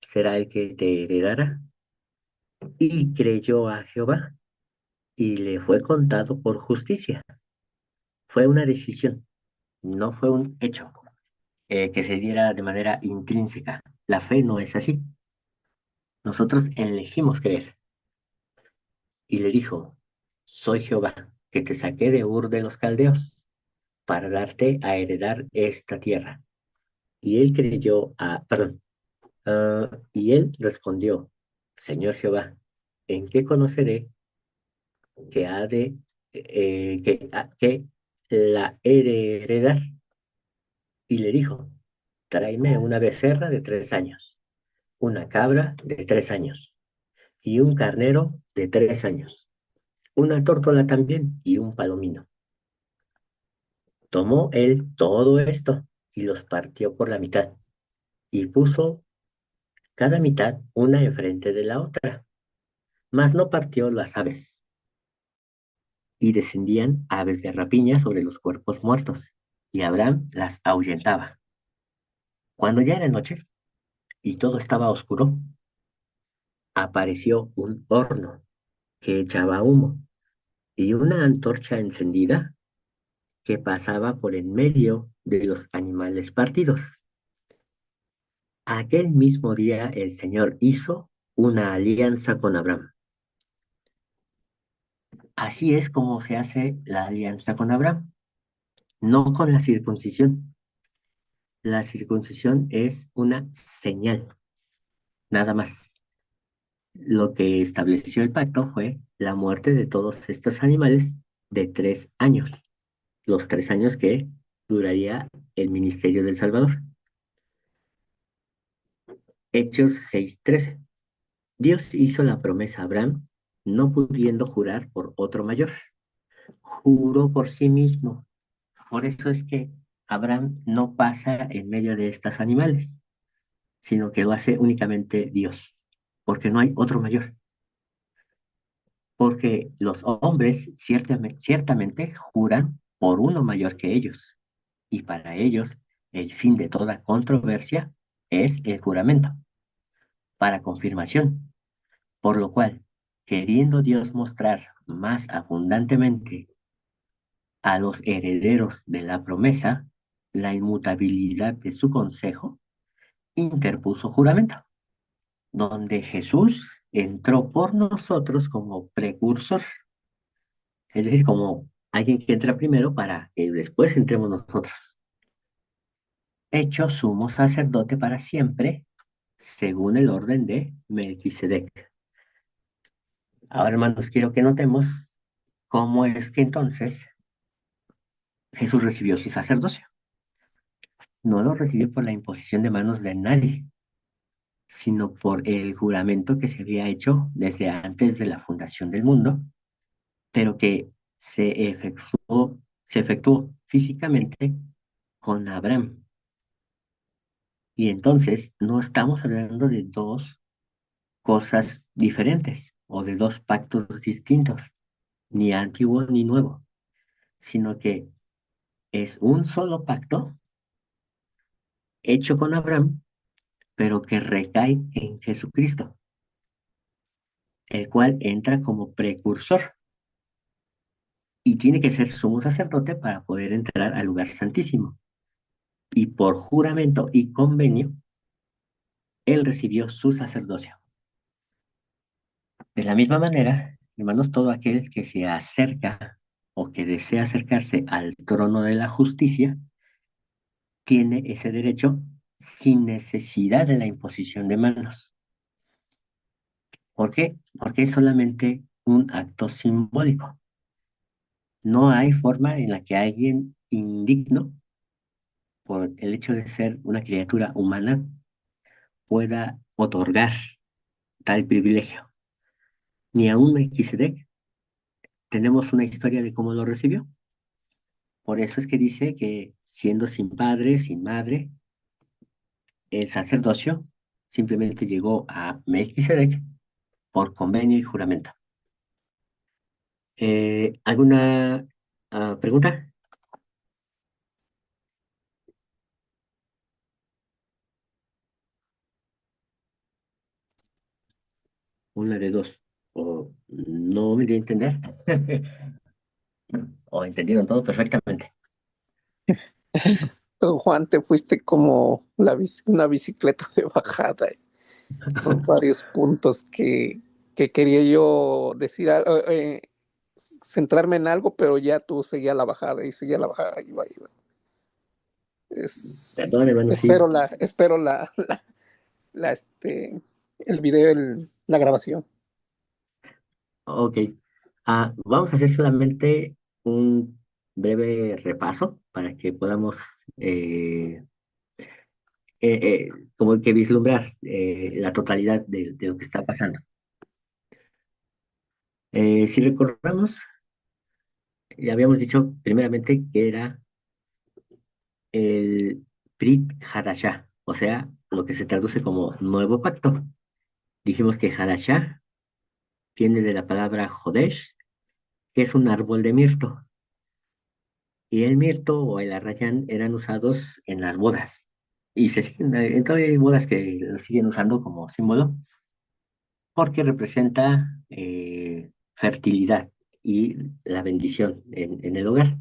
será el que te heredará. Y creyó a Jehová, y le fue contado por justicia. Fue una decisión, no fue un hecho que se diera de manera intrínseca. La fe no es así. Nosotros elegimos creer. Y le dijo: soy Jehová, que te saqué de Ur de los Caldeos, para darte a heredar esta tierra. Y él y él respondió: Señor Jehová, ¿en qué conoceré que ha de, que la he de heredar? Y le dijo: tráeme una becerra de 3 años, una cabra de 3 años, y un carnero de 3 años, una tórtola también, y un palomino. Tomó él todo esto y los partió por la mitad, y puso cada mitad una enfrente de la otra, mas no partió las aves. Y descendían aves de rapiña sobre los cuerpos muertos, y Abraham las ahuyentaba. Cuando ya era noche y todo estaba oscuro, apareció un horno que echaba humo y una antorcha encendida que pasaba por en medio de los animales partidos. Aquel mismo día el Señor hizo una alianza con Abraham. Así es como se hace la alianza con Abraham, no con la circuncisión. La circuncisión es una señal, nada más. Lo que estableció el pacto fue la muerte de todos estos animales de 3 años, los 3 años que duraría el ministerio del Salvador. Hechos 6:13. Dios hizo la promesa a Abraham, no pudiendo jurar por otro mayor. Juró por sí mismo. Por eso es que Abraham no pasa en medio de estos animales, sino que lo hace únicamente Dios, porque no hay otro mayor. Porque los hombres ciertamente juran por uno mayor que ellos, y para ellos el fin de toda controversia es el juramento, para confirmación, por lo cual, queriendo Dios mostrar más abundantemente a los herederos de la promesa la inmutabilidad de su consejo, interpuso juramento, donde Jesús entró por nosotros como precursor, es decir, como alguien que entra primero para que después entremos nosotros, hecho sumo sacerdote para siempre, según el orden de Melquisedec. Ahora, hermanos, quiero que notemos cómo es que entonces Jesús recibió su sacerdocio. No lo recibió por la imposición de manos de nadie, sino por el juramento que se había hecho desde antes de la fundación del mundo, pero que se efectuó físicamente con Abraham. Y entonces no estamos hablando de dos cosas diferentes o de dos pactos distintos, ni antiguo ni nuevo, sino que es un solo pacto hecho con Abraham, pero que recae en Jesucristo, el cual entra como precursor y tiene que ser sumo sacerdote para poder entrar al lugar santísimo. Y por juramento y convenio, él recibió su sacerdocio. De la misma manera, hermanos, todo aquel que se acerca o que desea acercarse al trono de la justicia, tiene ese derecho sin necesidad de la imposición de manos. ¿Por qué? Porque es solamente un acto simbólico. No hay forma en la que alguien indigno, por el hecho de ser una criatura humana, pueda otorgar tal privilegio. Ni aún Melquisedec tenemos una historia de cómo lo recibió. Por eso es que dice que siendo sin padre, sin madre, el sacerdocio simplemente llegó a Melquisedec por convenio y juramento. ¿Alguna pregunta? Una de dos. O no me di a entender. O entendieron todo perfectamente.
Juan, te fuiste como una bicicleta de bajada. Son varios puntos que quería yo decir, centrarme en algo, pero ya tú seguías la bajada y seguía la bajada, iba, iba.
Perdón, hermano, sí.
Espero el video, la grabación.
Ok. Vamos a hacer solamente un breve repaso para que podamos como que vislumbrar la totalidad de lo que está pasando. Si recordamos, ya habíamos dicho primeramente que era el Brit Hadashah, o sea, lo que se traduce como nuevo pacto. Dijimos que Hadashah viene de la palabra Jodesh, que es un árbol de mirto. y el mirto o el arrayán eran usados en las bodas. Y se siguen, todavía hay bodas que lo siguen usando como símbolo porque representa fertilidad y la bendición en el hogar,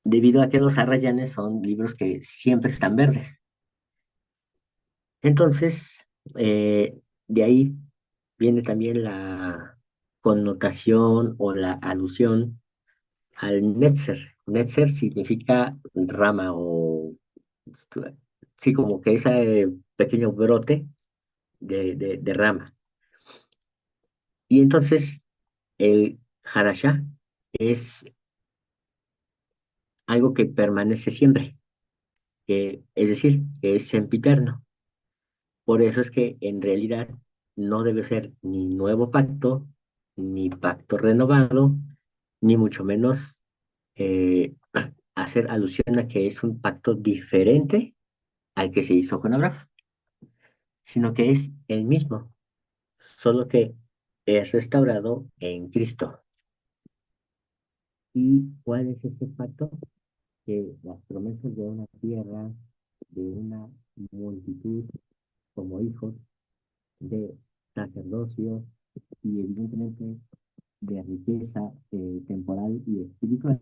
debido a que los arrayanes son libros que siempre están verdes. Entonces, de ahí viene también la connotación o la alusión al Netzer. Netzer significa rama o, sí, como que ese pequeño brote de rama. Y entonces el Harashá es algo que permanece siempre, que, es decir, que es sempiterno. Por eso es que en realidad no debe ser ni nuevo pacto, ni pacto renovado, ni mucho menos eh, hacer alusión a que es un pacto diferente al que se hizo con Abraham, sino que es el mismo, solo que es restaurado en Cristo. ¿Y cuál es ese pacto? Que las promesas de una tierra, de una multitud como hijos, de sacerdocio y evidentemente de riqueza temporal y espiritual,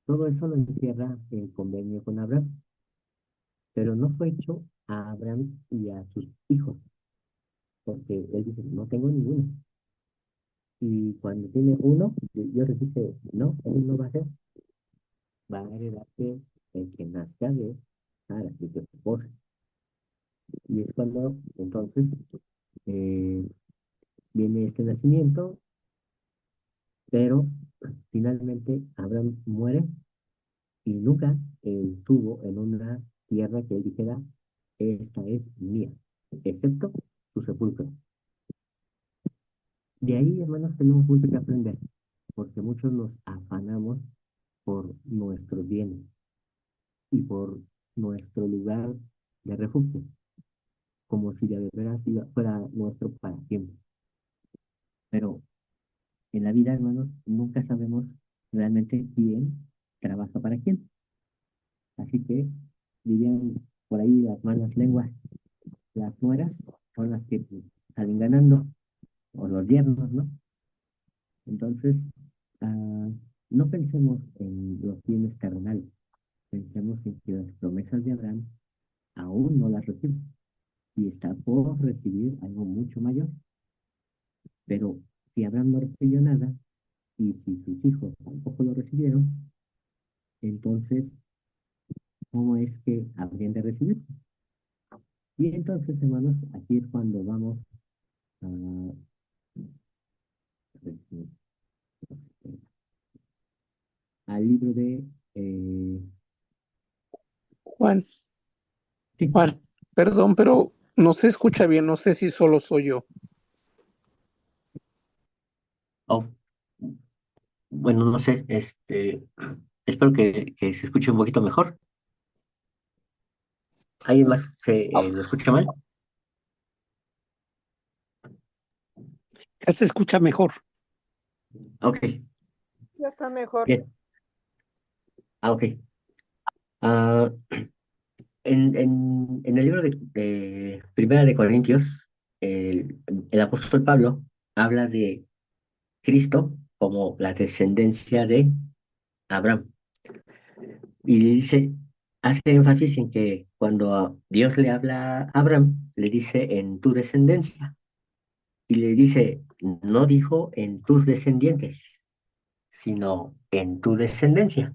todo eso lo encierra el convenio con Abraham, pero no fue hecho a Abraham y a sus hijos, porque él dice, no tengo ninguno. Y cuando tiene uno, Dios le dice, no, él no va a ser, va a heredarte el que nazca de Sara, de tu esposa. Y es cuando entonces eh, viene este nacimiento, pero finalmente Abraham muere y nunca estuvo en una tierra que él dijera, esta es mía, excepto su sepulcro. De ahí, hermanos, tenemos mucho que aprender, porque muchos nos afanamos por nuestros bienes y por nuestro lugar de refugio, como si de veras fuera nuestro para siempre. Pero en la vida, hermanos, nunca sabemos realmente quién trabaja para quién. Así que dirían por ahí las malas lenguas, las nueras son las que pues, salen ganando, o los yernos, ¿no? Entonces, ah, no pensemos en los bienes terrenales, pensemos en que las promesas de Abraham aún no las recibe y está por recibir algo mucho mayor. Pero si Abraham no recibió nada y si sus hijos tampoco lo recibieron, entonces, ¿cómo es que habrían de recibir? Y entonces, hermanos, aquí es cuando vamos a, al libro de...
Juan,
sí,
Juan, perdón, pero no se escucha bien, no sé si solo soy yo.
oh, bueno, no sé, espero que se escuche un poquito mejor. ¿Alguien más lo escucha mal?
Ya se escucha mejor.
Ok,
Ya está mejor.
bien. Ok. Ah, en el libro de Primera de Corintios, el apóstol Pablo habla de Cristo como la descendencia de Abraham. Y le dice, hace énfasis en que cuando Dios le habla a Abraham, le dice en tu descendencia. Y le dice, no dijo en tus descendientes, sino en tu descendencia.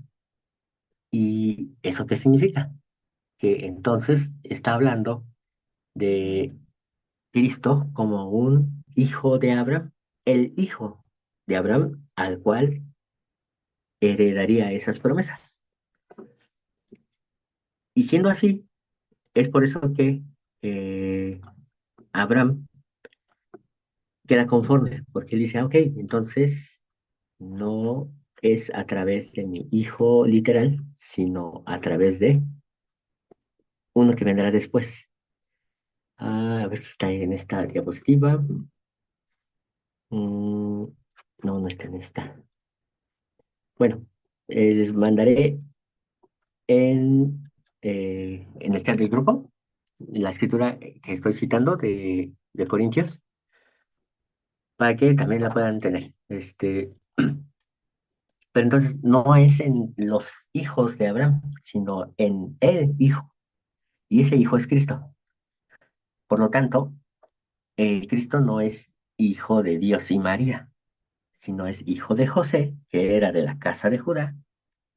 ¿Y eso qué significa? Que entonces está hablando de Cristo como un hijo de Abraham, el hijo de Abraham al cual heredaría esas promesas. Y siendo así, es por eso que Abraham queda conforme, porque él dice, "Ah, ok, entonces no es a través de mi hijo literal, sino a través de uno que vendrá después. A ver si está en esta diapositiva. No, no está en esta. Bueno. Les mandaré en el chat del grupo la escritura que estoy citando de Corintios para que también la puedan tener. Pero entonces no es en los hijos de Abraham, sino en el hijo. Y ese hijo es Cristo. Por lo tanto, Cristo no es hijo de Dios y María, sino es hijo de José, que era de la casa de Judá,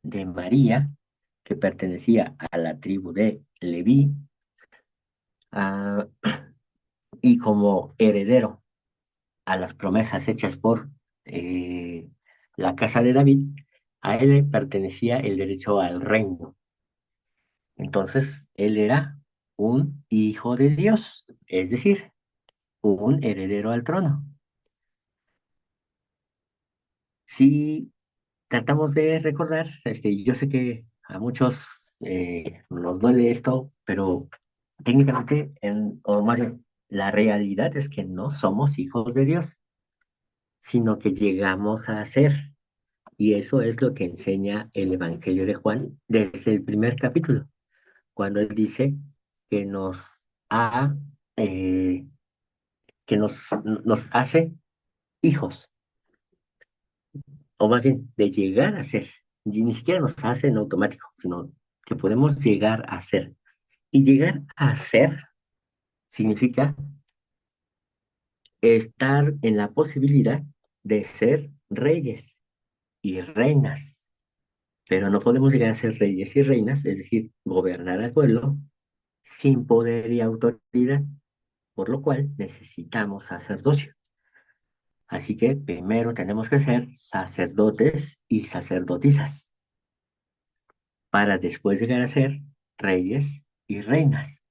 de María, que pertenecía a la tribu de Leví, ah, y como heredero a las promesas hechas por eh, la casa de David, a él le pertenecía el derecho al reino. Entonces, él era un hijo de Dios, es decir, un heredero al trono. Si tratamos de recordar, yo sé que a muchos nos duele esto, pero técnicamente, o más bien, la realidad es que no somos hijos de Dios, sino que llegamos a ser. Y eso es lo que enseña el Evangelio de Juan desde el primer capítulo, cuando él dice que eh, nos hace hijos, o más bien de llegar a ser. Y ni siquiera nos hace en automático, sino que podemos llegar a ser. Y llegar a ser significa estar en la posibilidad de ser reyes y reinas. Pero no podemos llegar a ser reyes y reinas, es decir, gobernar al pueblo sin poder y autoridad, por lo cual necesitamos sacerdocio. Así que primero tenemos que ser sacerdotes y sacerdotisas para después llegar a ser reyes y reinas,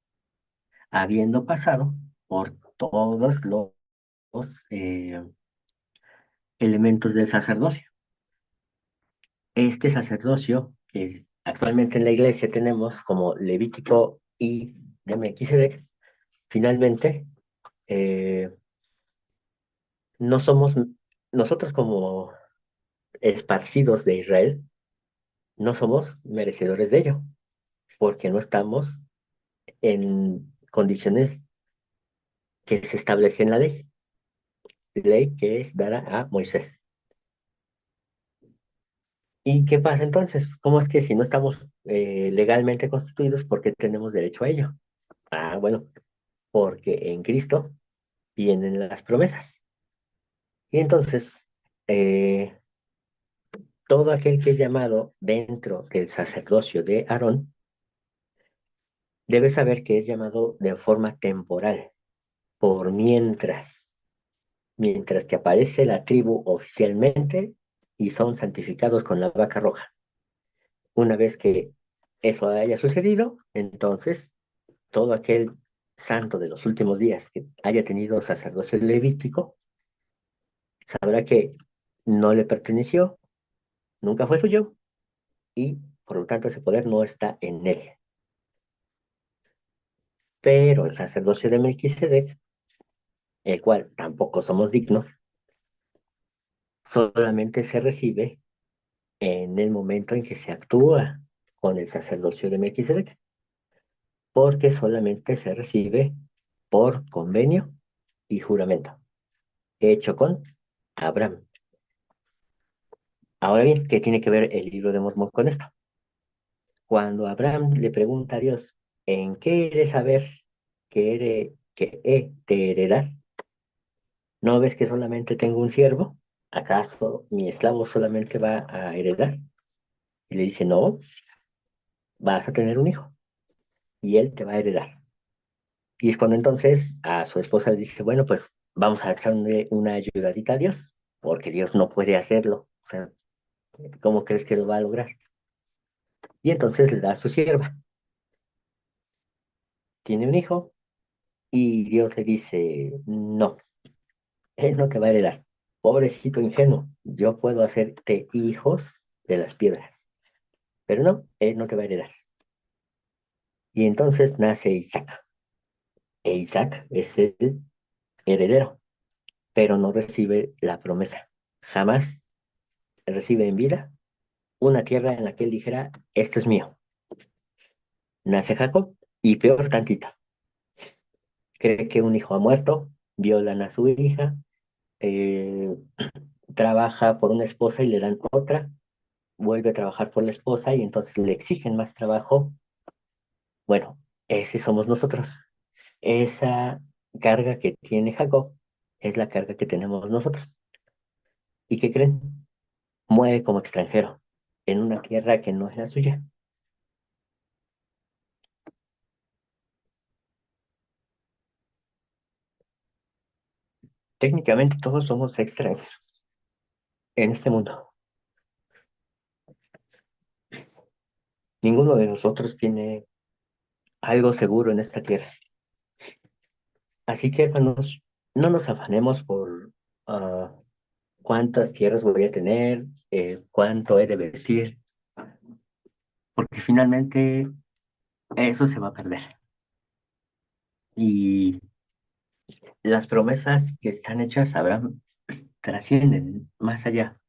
habiendo pasado por todos los elementos del sacerdocio. Este sacerdocio que actualmente en la iglesia tenemos como Levítico y de Melquisedec, finalmente eh, no somos nosotros como esparcidos de Israel, no somos merecedores de ello, porque no estamos en condiciones que se establece en la ley que es dada a Moisés. ¿Y qué pasa entonces? ¿Cómo es que si no estamos legalmente constituidos, por qué tenemos derecho a ello? Ah, bueno, porque en Cristo vienen las promesas. Y entonces, eh, todo aquel que es llamado dentro del sacerdocio de Aarón debe saber que es llamado de forma temporal, por mientras que aparece la tribu oficialmente y son santificados con la vaca roja. Una vez que eso haya sucedido, entonces todo aquel santo de los últimos días que haya tenido sacerdocio levítico sabrá que no le perteneció, nunca fue suyo y por lo tanto ese poder no está en él. Pero el sacerdocio de Melquisedec, el cual tampoco somos dignos, solamente se recibe en el momento en que se actúa con el sacerdocio de Melquisedec, porque solamente se recibe por convenio y juramento, hecho con Abraham. Ahora bien, ¿qué tiene que ver el libro de Mormón con esto? Cuando Abraham le pregunta a Dios, ¿en qué he de saber que he de heredar? ¿No ves que solamente tengo un siervo? ¿Acaso mi esclavo solamente va a heredar? Y le dice, no, vas a tener un hijo y él te va a heredar. Y es cuando entonces a su esposa le dice, bueno, pues vamos a echarle una ayudadita a Dios, porque Dios no puede hacerlo. O sea, ¿cómo crees que lo va a lograr? Y entonces le da a su sierva. Tiene un hijo y Dios le dice, no, él no te va a heredar. Pobrecito ingenuo, yo puedo hacerte hijos de las piedras, pero no, él no te va a heredar. Y entonces nace Isaac. E Isaac es el heredero, pero no recibe la promesa. Jamás recibe en vida una tierra en la que él dijera, esto es mío. Nace Jacob y peor tantito, cree que un hijo ha muerto, violan a su hija, eh, trabaja por una esposa y le dan otra, vuelve a trabajar por la esposa y entonces le exigen más trabajo. Bueno, ese somos nosotros. Esa carga que tiene Jacob es la carga que tenemos nosotros. ¿Y qué creen? Muere como extranjero en una tierra que no es la suya. Técnicamente todos somos extranjeros en este mundo. Ninguno de nosotros tiene algo seguro en esta tierra. Así que, hermanos, no nos afanemos por ah, cuántas tierras voy a tener, cuánto he de vestir, porque finalmente eso se va a perder. Y las promesas que están hechas a Abraham trascienden más allá.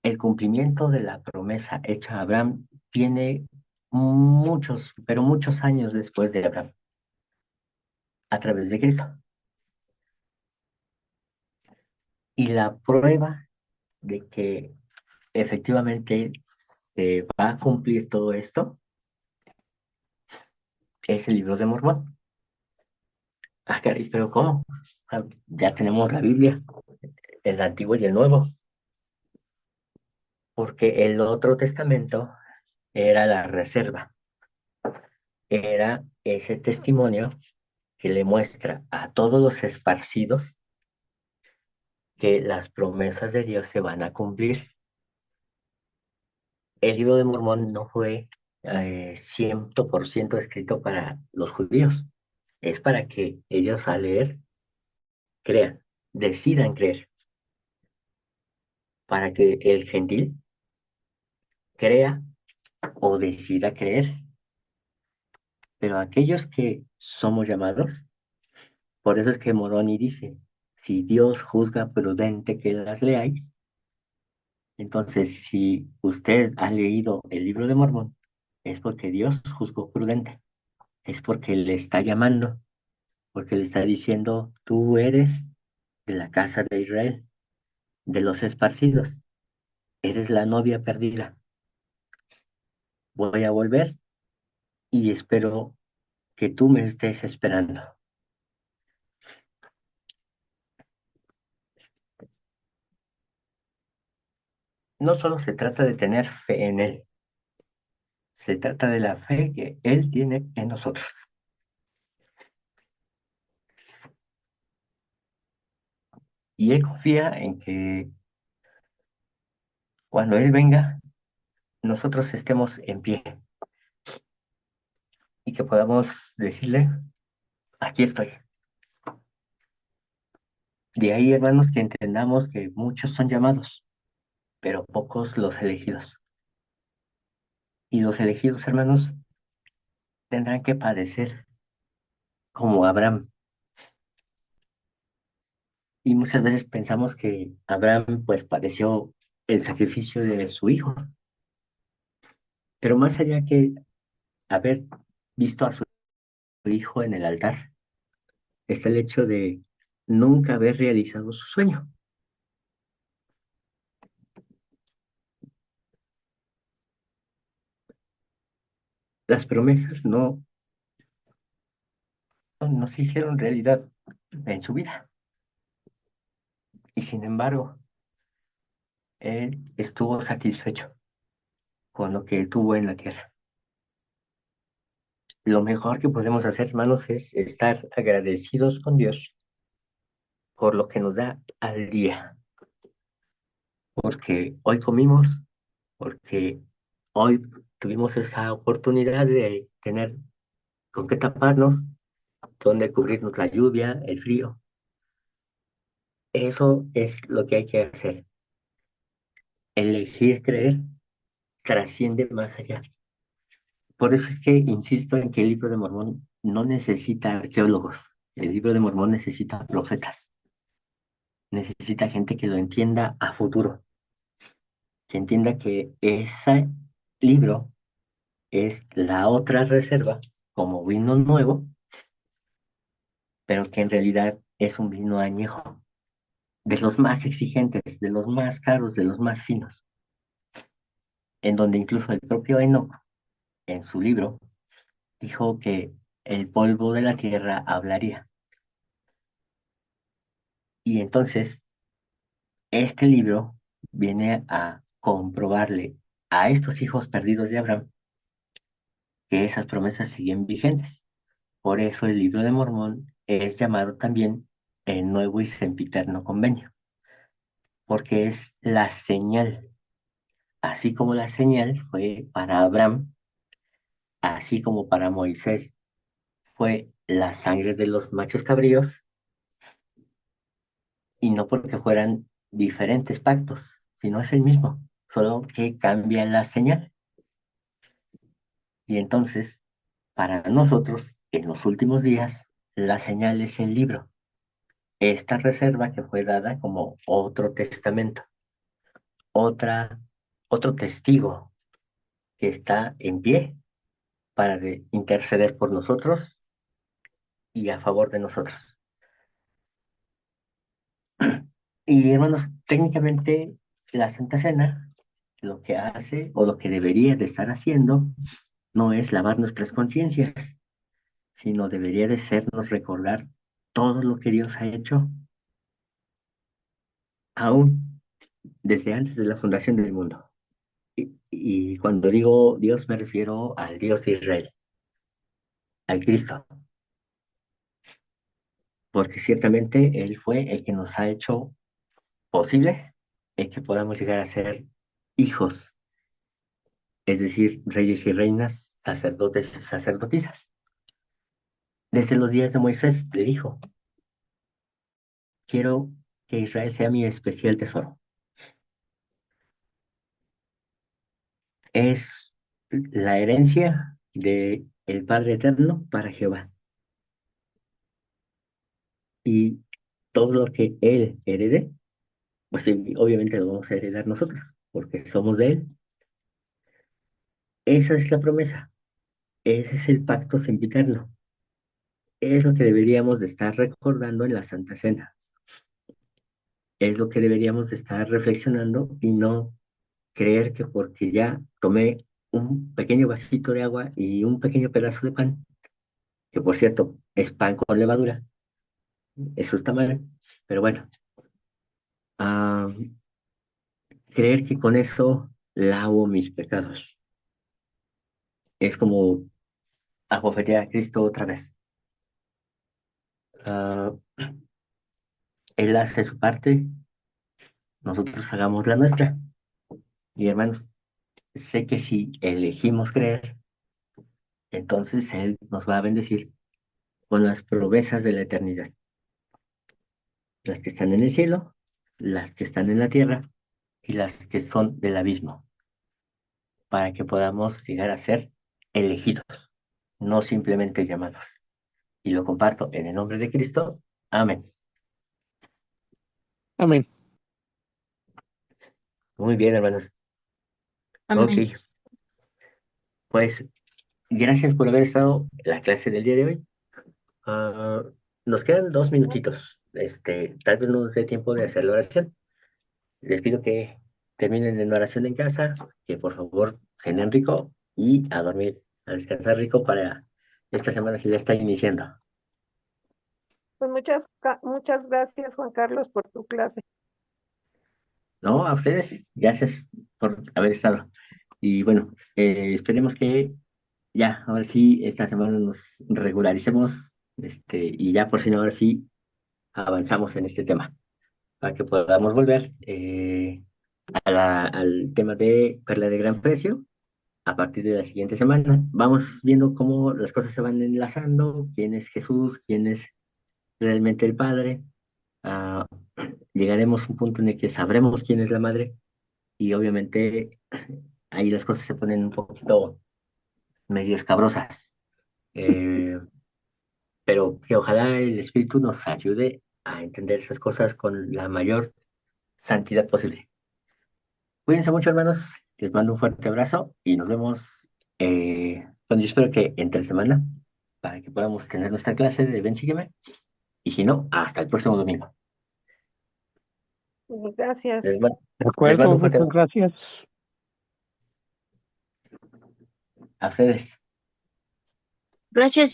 El cumplimiento de la promesa hecha a Abraham viene muchos, pero muchos años después de Abraham, a través de Cristo. Y la prueba de que efectivamente se va a cumplir todo esto es el libro de Mormón. Ah, caray, pero ¿cómo? O sea, ya tenemos la Biblia, el Antiguo y el Nuevo, porque el otro testamento era la reserva, era ese testimonio que le muestra a todos los esparcidos que las promesas de Dios se van a cumplir. El libro de Mormón no fue 100% escrito para los judíos, es para que ellos al leer crean, decidan creer, para que el gentil crea o decida creer. Pero aquellos que somos llamados, por eso es que Moroni dice, si Dios juzga prudente que las leáis, entonces si usted ha leído el libro de Mormón, es porque Dios juzgó prudente, es porque le está llamando, porque le está diciendo, tú eres de la casa de Israel, de los esparcidos, eres la novia perdida. Voy a volver y espero que tú me estés esperando. No solo se trata de tener fe en Él, se trata de la fe que Él tiene en nosotros. Y Él confía en que cuando Él venga, nosotros estemos en pie y que podamos decirle, aquí estoy. De ahí, hermanos, que entendamos que muchos son llamados, pero pocos los elegidos. Y los elegidos, hermanos, tendrán que padecer como Abraham. Y muchas veces pensamos que Abraham pues padeció el sacrificio de su hijo, pero más allá que haber visto a su hijo en el altar, está el hecho de nunca haber realizado su sueño. Las promesas no se hicieron realidad en su vida. Y sin embargo, él estuvo satisfecho con lo que él tuvo en la tierra. Lo mejor que podemos hacer, hermanos, es estar agradecidos con Dios por lo que nos da al día. Porque hoy comimos, porque hoy tuvimos esa oportunidad de tener con qué taparnos, donde cubrirnos la lluvia, el frío. Eso es lo que hay que hacer. Elegir creer trasciende más allá. Por eso es que insisto en que el libro de Mormón no necesita arqueólogos. El libro de Mormón necesita profetas. Necesita gente que lo entienda a futuro, que entienda que ese libro es la otra reserva como vino nuevo, pero que en realidad es un vino añejo, de los más exigentes, de los más caros, de los más finos, en donde incluso el propio Enoch, en su libro, dijo que el polvo de la tierra hablaría. Y entonces, este libro viene a comprobarle a estos hijos perdidos de Abraham que esas promesas siguen vigentes. Por eso el libro de Mormón es llamado también el Nuevo y Sempiterno Convenio, porque es la señal, así como la señal fue para Abraham, así como para Moisés fue la sangre de los machos cabríos, y no porque fueran diferentes pactos, sino es el mismo, solo que cambia la señal. Y entonces, para nosotros, en los últimos días, la señal es el libro, esta reserva que fue dada como otro testamento, otra, otro testigo que está en pie para interceder por nosotros y a favor de nosotros. Y hermanos, técnicamente la Santa Cena lo que hace o lo que debería de estar haciendo no es lavar nuestras conciencias, sino debería de sernos recordar todo lo que Dios ha hecho aún desde antes de la fundación del mundo. Y cuando digo Dios me refiero al Dios de Israel, al Cristo, porque ciertamente Él fue el que nos ha hecho posible el que podamos llegar a ser hijos, es decir, reyes y reinas, sacerdotes y sacerdotisas. Desde los días de Moisés le dijo, quiero que Israel sea mi especial tesoro. Es la herencia de el Padre Eterno para Jehová. Y todo lo que Él herede, pues sí, obviamente lo vamos a heredar nosotros, porque somos de Él. Esa es la promesa. Ese es el pacto sempiterno. Es lo que deberíamos de estar recordando en la Santa Cena. Es lo que deberíamos de estar reflexionando y no creer que porque ya tomé un pequeño vasito de agua y un pequeño pedazo de pan, que por cierto es pan con levadura, eso está mal, pero bueno, ah, creer que con eso lavo mis pecados. Es como abofetear a Cristo otra vez. Ah, Él hace su parte, nosotros hagamos la nuestra. Y hermanos, sé que si elegimos creer, entonces Él nos va a bendecir con las promesas de la eternidad, las que están en el cielo, las que están en la tierra y las que son del abismo, para que podamos llegar a ser elegidos, no simplemente llamados. Y lo comparto en el nombre de Cristo. Amén.
Amén.
Muy bien, hermanos. Ok,
Amén.
pues gracias por haber estado en la clase del día de hoy. Ah, Nos quedan 2 minutitos. Tal vez no nos dé tiempo de hacer la oración. Les pido que terminen en oración en casa, que por favor cenen rico y a dormir, a descansar rico para esta semana que ya está iniciando.
Pues muchas gracias, Juan Carlos, por tu clase.
No, a ustedes, gracias por haber estado. Y bueno, esperemos que ya, ahora sí, esta semana nos regularicemos, y ya por fin ahora sí avanzamos en este tema, para que podamos volver al tema de Perla de Gran Precio a partir de la siguiente semana. Vamos viendo cómo las cosas se van enlazando, quién es Jesús, quién es realmente el Padre. Ah, Llegaremos a un punto en el que sabremos quién es la Madre y obviamente ahí las cosas se ponen un poquito medio escabrosas. Eh, pero que ojalá el Espíritu nos ayude a entender esas cosas con la mayor santidad posible. Cuídense mucho, hermanos. Les mando un fuerte abrazo y nos vemos, bueno, yo espero que entre semana para que podamos tener nuestra clase de Ven, Sígueme. Y si no, hasta el próximo domingo.
Gracias.
Les, ma-
De
les mando
acuerdo,
un fuerte
muchas
abrazo
gracias.
a ustedes.
Gracias.